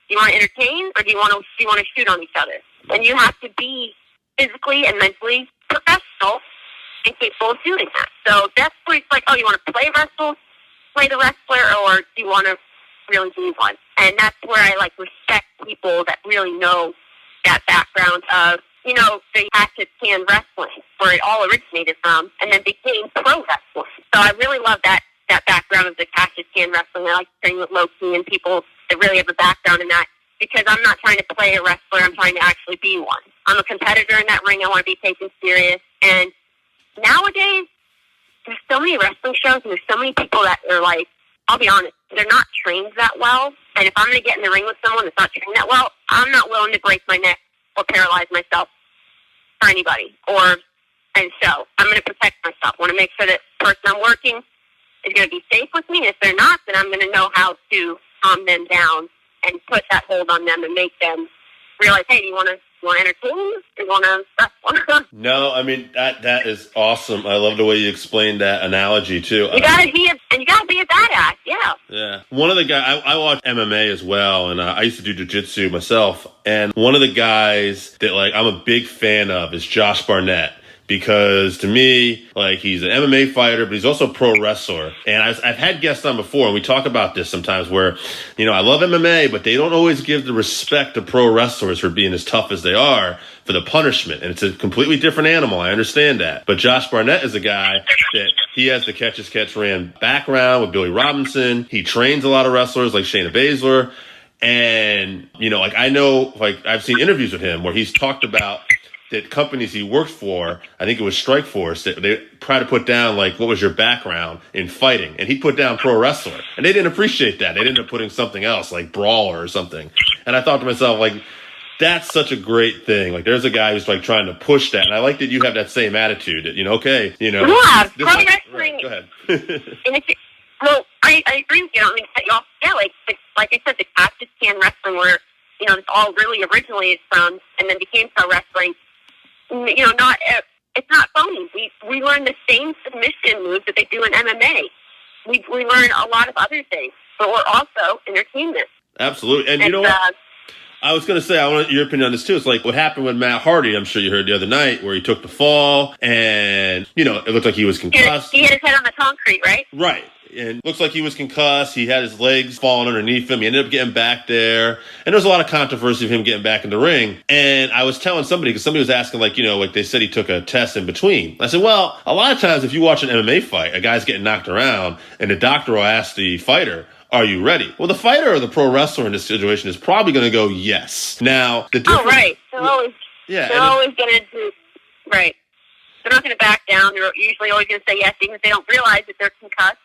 Do you want to entertain, or do you want to shoot on each other? And you have to be physically and mentally prepared professional and capable of doing that. So that's where it's like, oh, you want to play the wrestler, or do you want to really be one? And that's where I like respect people that really know that background of, you know, the hatchet can wrestling, where it all originated from, and then became pro wrestling. So I really love that background of the hatchet can wrestling. I like training with Loki and people that really have a background in that, because I'm not trying to play a wrestler, I'm trying to actually be one. I'm a competitor in that ring, I want to be taken serious. And nowadays, there's so many wrestling shows, and there's so many people that are like, I'll be honest, they're not trained that well. And if I'm going to get in the ring with someone that's not trained that well, I'm not willing to break my neck or paralyze myself for anybody. And so I'm going to protect myself. I want to make sure that the person I'm working is going to be safe with me. If they're not, then I'm going to know how to calm them down and put that hold on them and make them realize, hey, do you want to entertain? Do you want to wrestle? No, I mean, that is awesome. I love the way you explained that analogy, too. You got to be a badass, yeah. Yeah. One of the guys, I watch MMA as well, and I used to do jiu-jitsu myself. And one of the guys that, like, I'm a big fan of is Josh Barnett. Because to me, like, he's an MMA fighter, but he's also a pro wrestler. And I've had guests on before, and we talk about this sometimes where, you know, I love MMA, but they don't always give the respect to pro wrestlers for being as tough as they are for the punishment. And it's a completely different animal. I understand that. But Josh Barnett is a guy that he has the catch-as-catch-ran background with Billy Robinson. He trains a lot of wrestlers like Shayna Baszler. And, you know, like, I know, like, I've seen interviews with him where he's talked about that companies he worked for, I think it was Strikeforce, that they try to put down, like, what was your background in fighting? And he put down pro wrestler. And they didn't appreciate that. They ended up putting something else, like brawler or something. And I thought to myself, like, that's such a great thing. Like, there's a guy who's, like, trying to push that. And I like that you have that same attitude that, you know, okay, you know. Yeah, pro wrestling. Right, go ahead. And it's, well, I agree with you. I don't mean to cut you off. Yeah, like I said, the catch-as-can wrestling, where, you know, it's all really originated from and then became pro wrestling. You know, it's not phony. We learn the same submission moves that they do in MMA. We learn a lot of other things, but we're also entertainment. Absolutely. And you know what? I was going to say, I want your opinion on this too. It's like what happened with Matt Hardy, I'm sure you heard the other night, where he took the fall and, you know, it looked like he was concussed. He hit his head on the concrete, right? Right. And looks like he was concussed. He had his legs falling underneath him. He ended up getting back there. And there was a lot of controversy of him getting back in the ring. And I was telling somebody, because somebody was asking, like, you know, like they said he took a test in between. I said, well, a lot of times if you watch an MMA fight, a guy's getting knocked around and the doctor will ask the fighter, are you ready? Well, the fighter or the pro wrestler in this situation is probably going to go yes. Now, the difference... Oh, right. They're always going to do... Right. They're not going to back down. They're usually always going to say yes, even if they don't realize that they're concussed.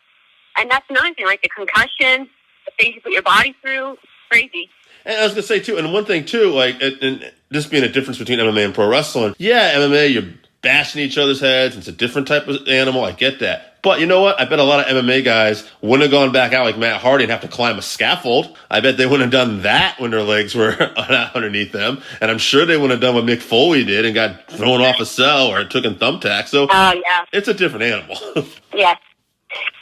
And that's another thing, like the concussion, the things you put your body through, crazy. And I was going to say, too, and one thing, too, like, and this being a difference between MMA and pro wrestling, yeah, MMA, you're bashing each other's heads. It's a different type of animal. I get that. But you know what? I bet a lot of MMA guys wouldn't have gone back out like Matt Hardy and have to climb a scaffold. I bet they wouldn't have done that when their legs were underneath them. And I'm sure they wouldn't have done what Mick Foley did and got thrown off a cell or took in thumbtacks. So yeah. It's a different animal. Yeah.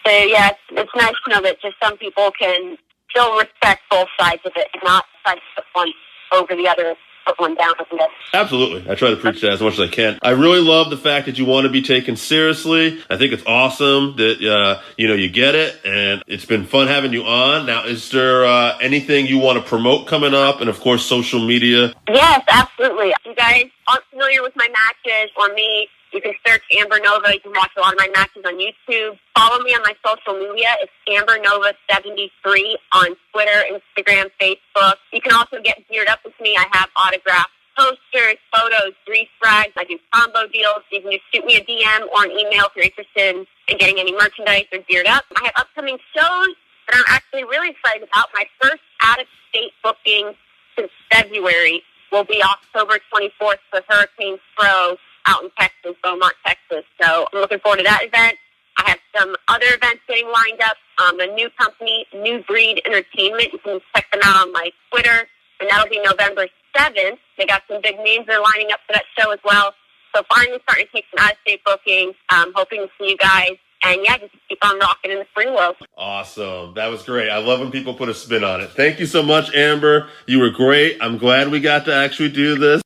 So, yeah, it's nice to know that just some people can still respect both sides of it and not try to put one over the other, put one down over the other. Absolutely. I try to preach that as much as I can. I really love the fact that you want to be taken seriously. I think it's awesome that, you know, you get it, and it's been fun having you on. Now, is there anything you want to promote coming up? And, of course, social media? Yes, absolutely. If you guys aren't familiar with my matches or me, you can search Amber Nova. You can watch a lot of my matches on YouTube. Follow me on my social media. It's Amber Nova 73 on Twitter, Instagram, Facebook. You can also get geared up with me. I have autographed posters, photos, grease rags. I do combo deals. You can just shoot me a DM or an email if you're interested in getting any merchandise or geared up. I have upcoming shows that I'm actually really excited about. My first out-of-state booking since February will be October 24th for Hurricane Pro out in Texas, Beaumont, Texas. So I'm looking forward to that event. I have some other events getting lined up. A new company, New Breed Entertainment. You can check them out on my Twitter. And that'll be November 7th. They got some big names that are lining up for that show as well. So finally starting to take some out-of-state bookings. Hoping to see you guys. And yeah, just keep on rocking in the spring world. Awesome. That was great. I love when people put a spin on it. Thank you so much, Amber. You were great. I'm glad we got to actually do this.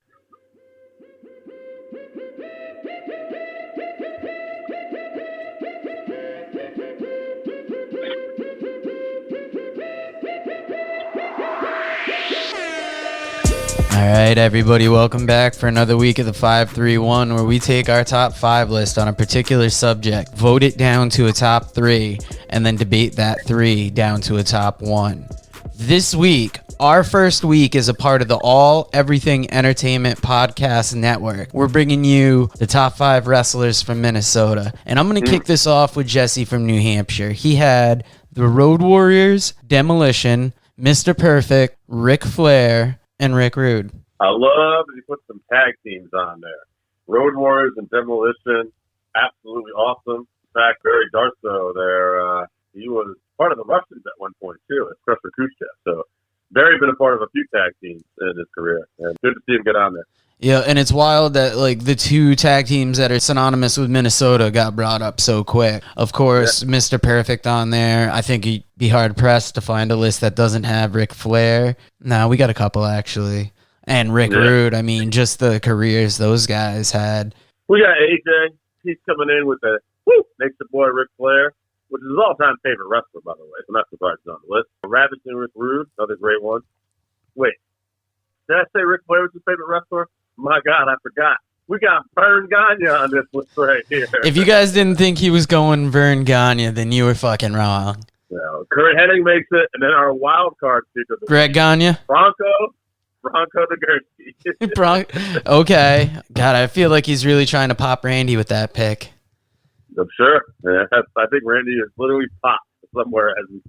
All right, everybody, welcome back for another week of the 531, where we take our top 5 list on a particular subject, vote it down to a top 3, and then debate that 3 down to a top 1. This week, our first week is a part of the All Everything Entertainment Podcast Network. We're bringing you the top 5 wrestlers from Minnesota, and I'm going to kick this off with Jesse from New Hampshire. He had the Road Warriors, Demolition, Mr. Perfect, Ric Flair, and Rick Rude. I love that he put some tag teams on there. Road Warriors and Demolition, absolutely awesome. In fact, Barry Darso there, he was part of the Russians at one point, too, at Crusher Khrushchev. So, Barry's been a part of a few tag teams in his career, and good to see him get on there. Yeah, and it's wild that like the 2 tag teams that are synonymous with Minnesota got brought up so quick. Of course, Mr. Perfect on there. I think you'd be hard-pressed to find a list that doesn't have Ric Flair. No, we got a couple, actually. And Rick Rude, I mean, just the careers those guys had. We got AJ. He's coming in with the Nature Boy Ric Flair, which is his all-time favorite wrestler, by the way. So I'm not surprised he's on the list. Ravishing Rick Rude, another great one. Wait, did I say Ric Flair was his favorite wrestler? My God, I forgot. We got Vern Gagne on this list right here. If you guys didn't think he was going Vern Gagne, then you were fucking wrong. No, Kurt Hennig makes it, and then our wild card speaker, Greg Gagne? Bronco Nagurski. Okay. God, I feel like he's really trying to pop Randy with that pick. I'm sure. Yeah, I think Randy is literally popped somewhere as we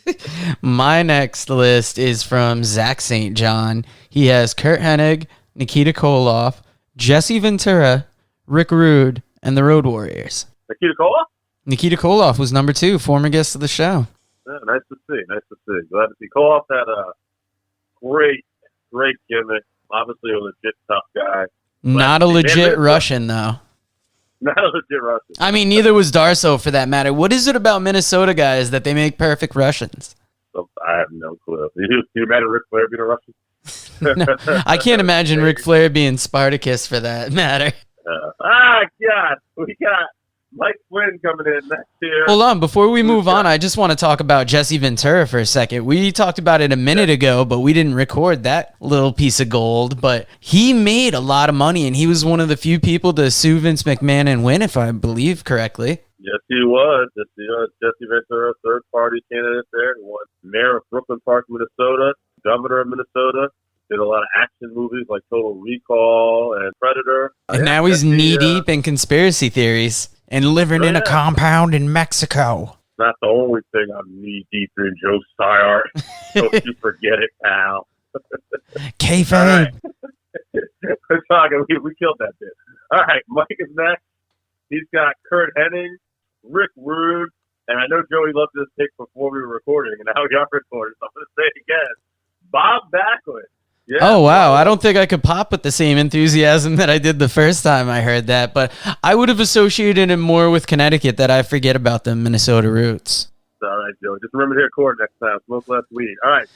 speak. My next list is from Zach St. John. He has Kurt Hennig, Nikita Koloff, Jesse Ventura, Rick Rude, and the Road Warriors. Nikita Koloff? Nikita Koloff was number 2, former guest of the show. Yeah, nice to see. Glad to see. Koloff had a great gimmick. Obviously a legit tough guy. Not a legit Russian, though. Not a legit Russian. I mean, neither was Darso, for that matter. What is it about Minnesota guys that they make perfect Russians? So, I have no clue. You imagine Ric Flair being a Russian? No, I can't imagine Ric Flair being Spartacus, for that matter. God. We got Mike Flynn coming in next year. Hold on, before we move on, I just want to talk about Jesse Ventura for a second. We talked about it a minute ago, but we didn't record that little piece of gold. But he made a lot of money, and he was one of the few people to sue Vince McMahon and win, if I believe correctly. Yes, he was. Jesse Ventura, third-party candidate there. He won mayor of Brooklyn Park, Minnesota, governor of Minnesota. Did a lot of action movies like Total Recall and Predator. And now he's knee-deep in conspiracy theories. And living in a compound in Mexico. Not the only thing I'm knee-deep in, Joe Steyr. Don't you forget it, pal. Kayfabe. We're talking. We killed that bit. All right, Mike is next. He's got Kurt Hennig, Rick Rude, and I know Joey loved this pick before we were recording, and now we are recording, so I'm going to say it again. Bob Backlund. Yeah. Oh, wow. I don't think I could pop with the same enthusiasm that I did the first time I heard that, but I would have associated him more with Connecticut, that I forget about the Minnesota roots. All right, Joey. Just remember to hit record next time. Smoke less weed. All right.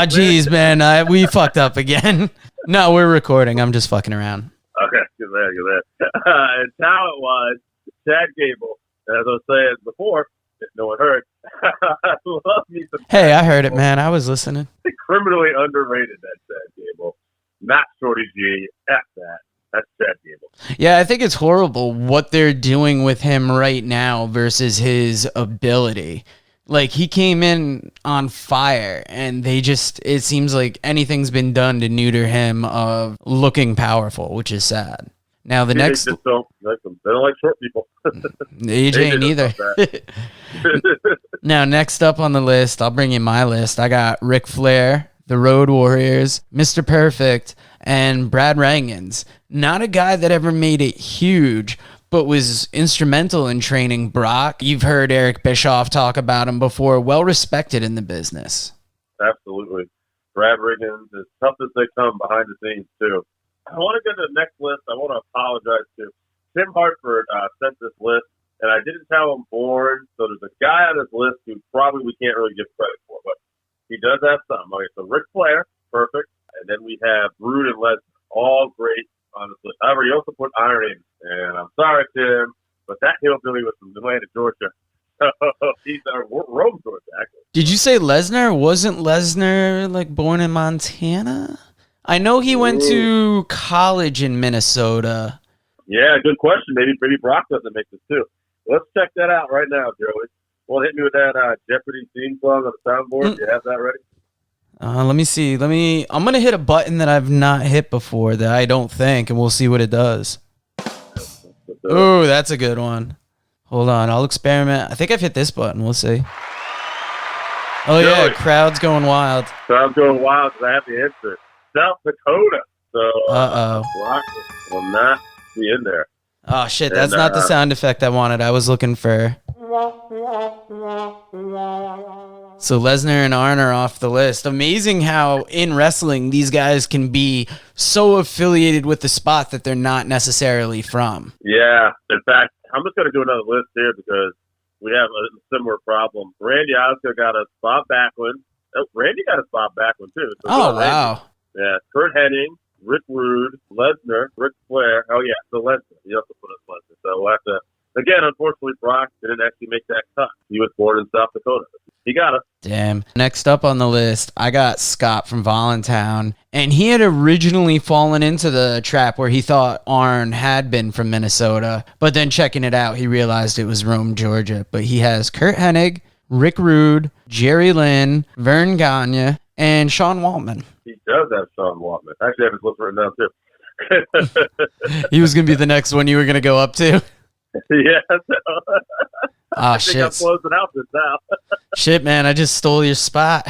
Jeez, man. We fucked up again. No, we're recording. I'm just fucking around. Okay. Good man. And talent-wise, Chad Gable. As I was saying before, if no one heard, I love me some Hey, I heard it, man. I was listening. Criminally underrated, that Chad Gable. Not Shorty G. F that. That's Chad Gable. Yeah, I think it's horrible what they're doing with him right now versus his ability. Like, he came in on fire, and it seems like anything's been done to neuter him of looking powerful, which is sad. Now, the next... They just don't like them. They don't like short people. AJ neither. Now, next up on the list, I'll bring you my list. I got Ric Flair, the Road Warriors, Mr. Perfect, and Brad Rheingans. Not a guy that ever made it huge, but was instrumental in training Brock. You've heard Eric Bischoff talk about him before. Well respected in the business. Absolutely. Brad Rheingans, as tough as they come behind the scenes, too. I want to go to the next list. I want to apologize to Tim Hartford. Sent this list, and I didn't have him born. So there's a guy on this list who probably we can't really give credit for, but he does have some. Okay, so Ric Flair, perfect. And then we have Rude and Lesnar, all great on this list. However, he also put Iron Anderson. And I'm sorry, Tim, but that hillbilly was from Atlanta, Georgia. He's Rome, Georgia, actually. Did you say Lesnar? Wasn't Lesnar, like, born in Montana? I know he went to college in Minnesota. Yeah, good question. Maybe Brock doesn't make this too. Let's check that out right now, Joey. Well, hit me with that Jeopardy theme song on the soundboard. You have that ready? Let me see. I'm going to hit a button that I've not hit before that I don't think, and we'll see what it does. Ooh, that's a good one. Hold on. I'll experiment. I think I've hit this button. We'll see. Oh, yeah. Crowd's going wild. Crowd's going wild because I have the answer. South Dakota. So, Brock will not be in there. Oh, shit. That's not the sound effect I wanted. I was looking for... So Lesnar and Arn are off the list. Amazing how in wrestling these guys can be so affiliated with the spot that they're not necessarily from. Yeah. In fact, I'm just going to do another list here because we have a similar problem. Randy Oscar got us Bob Backlund. Oh, Randy got us Bob Backlund, too. So wow. Yeah. Kurt Hennig, Rick Rude, Lesnar, Ric Flair. Oh, yeah. So Lesnar. You have to put us Lesnar. So we'll have to... Again, unfortunately, Brock didn't actually make that cut. He was born in South Dakota. He got it. Damn. Next up on the list, I got Scott from Voluntown. And he had originally fallen into the trap where he thought Arn had been from Minnesota. But then checking it out, he realized it was Rome, Georgia. But he has Kurt Hennig, Rick Rude, Jerry Lynn, Vern Gagne, and Sean Waltman. He does have Sean Waltman. Actually, I have his list written down, too. He was going to be the next one you were going to go up to. Yeah. Oh, shit. I'm closing out this now. Shit, man. I just stole your spot.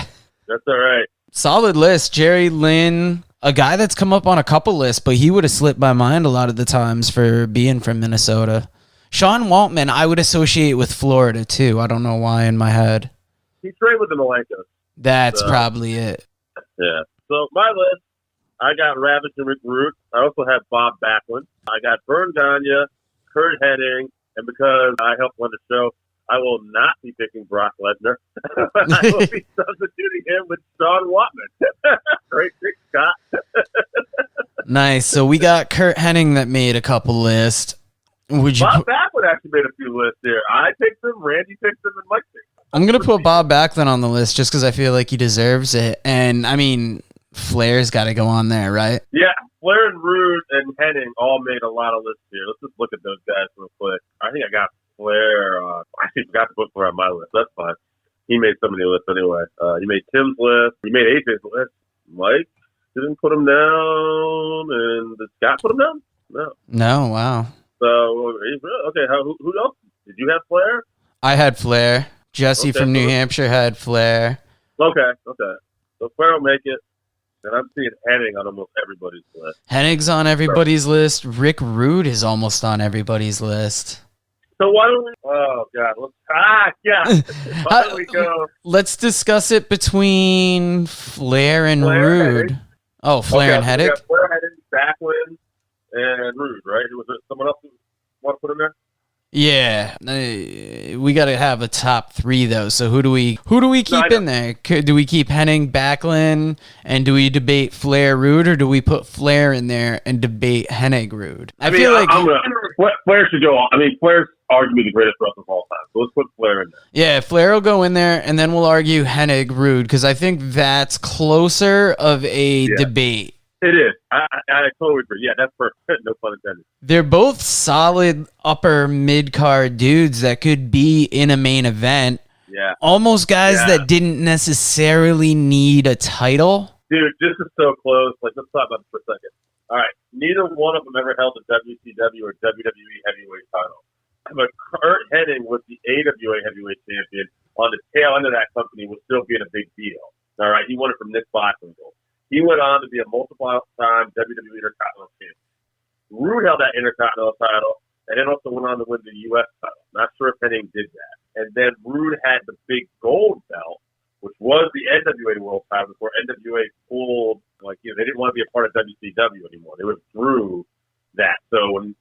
That's all right. Solid list. Jerry Lynn, a guy that's come up on a couple lists, but he would have slipped my mind a lot of the times for being from Minnesota. Sean Waltman, I would associate with Florida, too. I don't know why in my head. He trained with the Malenkos. That's probably it. Yeah. So my list, I got Ravage and Rick Rude. I also have Bob Backlund. I got Vern Gagne, Kurt Hennig, and because I helped run the show, I will not be picking Brock Lesnar. I will be substituting him with Sean Waltman. Great pick, Scott. Nice. So we got Kurt Hennig that made a couple lists. Bob Backlund actually made a few lists here. I picked him, Randy picked him, and Mike picked him. I'm going to put Bob Backlund on the list just because I feel like he deserves it. And, I mean, Flair's got to go on there, right? Yeah. Flair and Rude and Hennig all made a lot of lists here. Let's just look at those guys real quick. I think I got Flair. I actually forgot to put Flair on my list. That's fine. He made so many lists anyway. He made Tim's list. He made AJ's list. Mike didn't put him down. And did Scott put him down? No. No, wow. So, okay, who else? Did you have Flair? I had Flair. Jesse from New Hampshire had Flair. Okay. So Flair will make it. And I'm seeing Hennig on almost everybody's list. Hennig's on everybody's list. Rick Rude is almost on everybody's list. So why don't we... Oh, God. Why don't we go... Let's discuss it between Flair and Rude. Hennig. Oh, Flair and Hennig? Flair, Hennig, Backlund, and Rude, right? Was it someone else who want to put in there? Yeah, we got to have a top three though. So who do we keep in there? Do we keep Hennig, Backlund, and do we debate Flair, Rude, or do we put Flair in there and debate Hennig, Rude? I feel like Flair should go on. I mean, Flair's arguably the greatest wrestler of all time. So let's put Flair in there. Yeah, Flair will go in there, and then we'll argue Hennig, Rude, because I think that's closer of a debate. It is. I totally agree. Yeah, that's perfect. No pun intended. They're both solid upper mid-card dudes that could be in a main event. Yeah. Almost guys that didn't necessarily need a title. Dude, this is so close. Like, let's talk about this for a second. All right. Neither one of them ever held a WCW or WWE heavyweight title. But Kurt Hennig was the AWA heavyweight champion on the tail end of that company was still being a big deal. All right. He won it from Nick Bockwinkel. He went on to be a multiple-time WWE Intercontinental champion. Rude held that Intercontinental title, and then also went on to win the U.S. title. Not sure if Hennig did that. And then Rude had the big gold belt, which was the NWA World title before NWA pulled, they didn't want to be a part of WCW anymore. They withdrew that. So when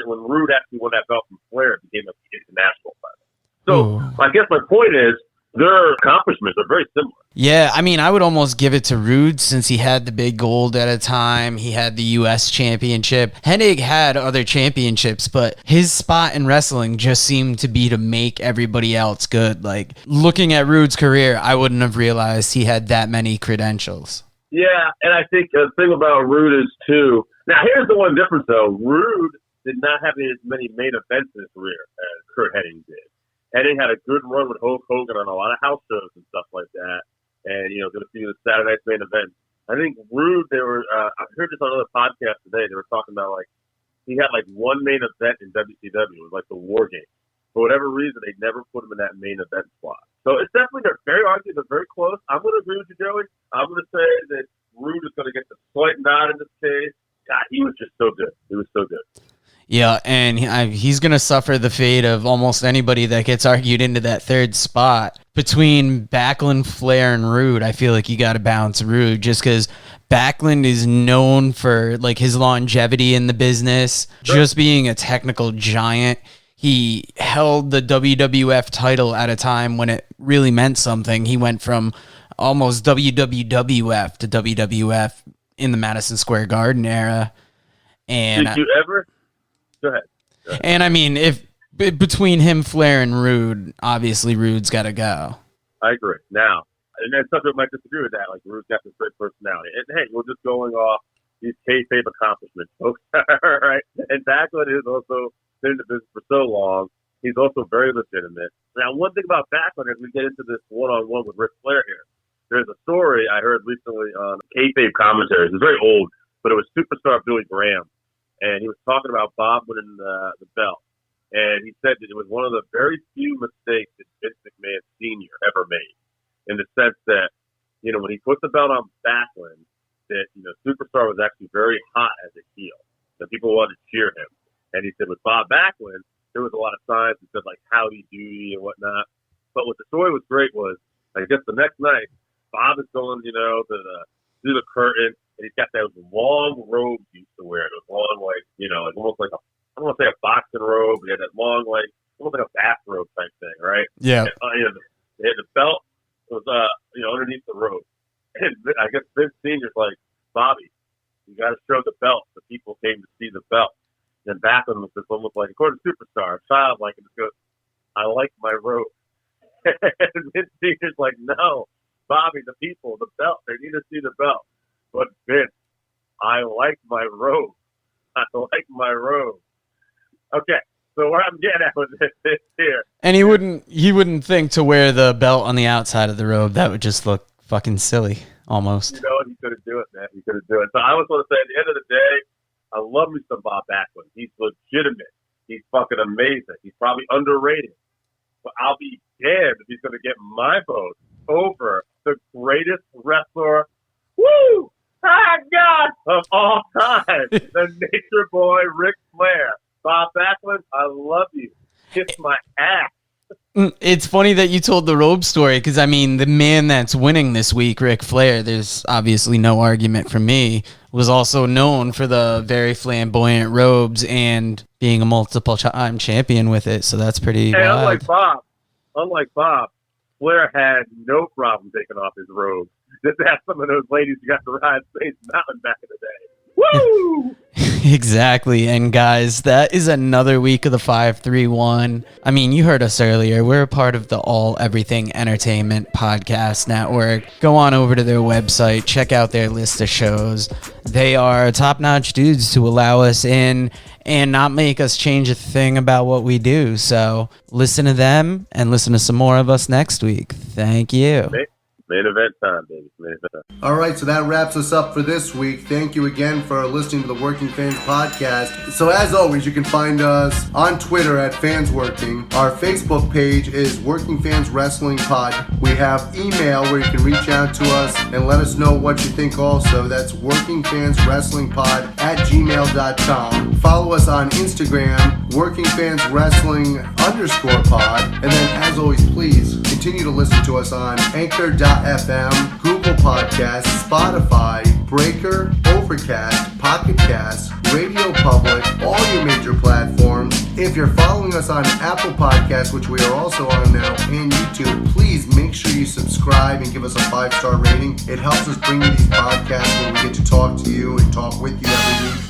Rude actually won that belt from Flair, it became an international title. So I guess my point is, their accomplishments are very similar. Yeah, I mean, I would almost give it to Rude since he had the big gold at a time. He had the U.S. championship. Hennig had other championships, but his spot in wrestling just seemed to be to make everybody else good. Like, looking at Rude's career, I wouldn't have realized he had that many credentials. Yeah, and I think the thing about Rude is, too, now here's the one difference, though. Rude did not have as many main events in his career as Kurt Hennig did. Hennig had a good run with Hulk Hogan on a lot of house shows and stuff like that, and, going to see the Saturday night's main event. I think Rude, I heard this on another podcast today, they were talking about, he had, one main event in WCW. It was, the War Games. For whatever reason, they never put him in that main event slot. So it's definitely, they're very argued, they're very close. I'm going to agree with you, Joey. I'm going to say that Rude is going to get the slight nod in this case. God, he was just so good. He was so good. Yeah, and he's going to suffer the fate of almost anybody that gets argued into that third spot. Between Backlund, Flair, and Rude, I feel like you got to bounce Rude just because Backlund is known for his longevity in the business, just being a technical giant. He held the WWF title at a time when it really meant something. He went from almost WWF to WWF in the Madison Square Garden era. And did you ever? Go ahead. And I mean, if between him, Flair, and Rude, obviously Rude's got to go. I agree. Now, and then some people might disagree with that. Rude's got this great personality. And hey, we're just going off these kayfabe accomplishments, folks. All right. And Backlund is also been in the business for so long. He's also very legitimate. Now, one thing about Backlund as we get into this one-on-one with Ric Flair here, there's a story I heard recently on kayfabe commentaries. It's very old, but it was superstar Billy Graham. And he was talking about Bob winning the belt. And he said that it was one of the very few mistakes that Vince McMahon Sr. ever made, in the sense that, when he put the belt on Backlund, that, Superstar was actually very hot as a heel. So people wanted to cheer him. And he said with Bob Backlund, there was a lot of signs that said, howdy doody and whatnot. But what the story was great was, I guess the next night, Bob is going, to through the curtain, and he's got those long robes he used to wear. Those long, almost like I don't want to say a boxing robe, but he had that long, almost like a bathrobe type thing, right? Yeah. And, they had the belt was, underneath the robe. And I guess Vince Sr.'s like, Bobby, you got to show the belt. The people came to see the belt. And Backlund was just almost like, according to Superstar, childlike, and just goes, I like my robe. And Vince Sr.'s like, no, Bobby, the people, the belt, they need to see the belt. But Vince, I like my robe. I like my robe. Okay, so where I'm getting at with this here. And he wouldn't think to wear the belt on the outside of the robe. That would just look fucking silly, almost. He couldn't do it, man. He couldn't do it. So I was going to say, at the end of the day, I love me some Bob Backlund. He's legitimate. He's fucking amazing. He's probably underrated. But I'll be damned if he's going to get my vote over the greatest wrestler, of all time, the Nature Boy, Ric Flair. Bob Backlund, I love you. Kiss my ass. It's funny that you told the robe story because, the man that's winning this week, Ric Flair, there's obviously no argument from me, was also known for the very flamboyant robes and being a multiple-time champion with it, so that's pretty wild. Unlike Bob, Flair had no problem taking off his robe. Just to have some of those ladies who got to ride Space Mountain back in the day. Woo! Exactly. And guys, that is another week of the 531. You heard us earlier. We're a part of the All Everything Entertainment Podcast Network. Go on over to their website. Check out their list of shows. They are top-notch dudes to allow us in and not make us change a thing about what we do. So listen to them and listen to some more of us next week. Thank you. Main event time, baby. Main event time. All right, so that wraps us up for this week. Thank you again for listening to the Working Fans Podcast. So as always, you can find us on Twitter at FansWorking. Our Facebook page is Working Fans Wrestling Pod. We have email where you can reach out to us and let us know what you think also. That's workingfanswrestlingpod@gmail.com. Follow us on Instagram, workingfanswrestling_pod. And then as always, please continue to listen to us on Anchor.fm, Google Podcasts, Spotify, Breaker, Overcast, Pocket Cast, Radio Public, all your major platforms. If you're following us on Apple Podcasts, which we are also on now, and YouTube, please make sure you subscribe and give us a 5-star rating. It helps us bring you these podcasts where we get to talk to you and talk with you every week.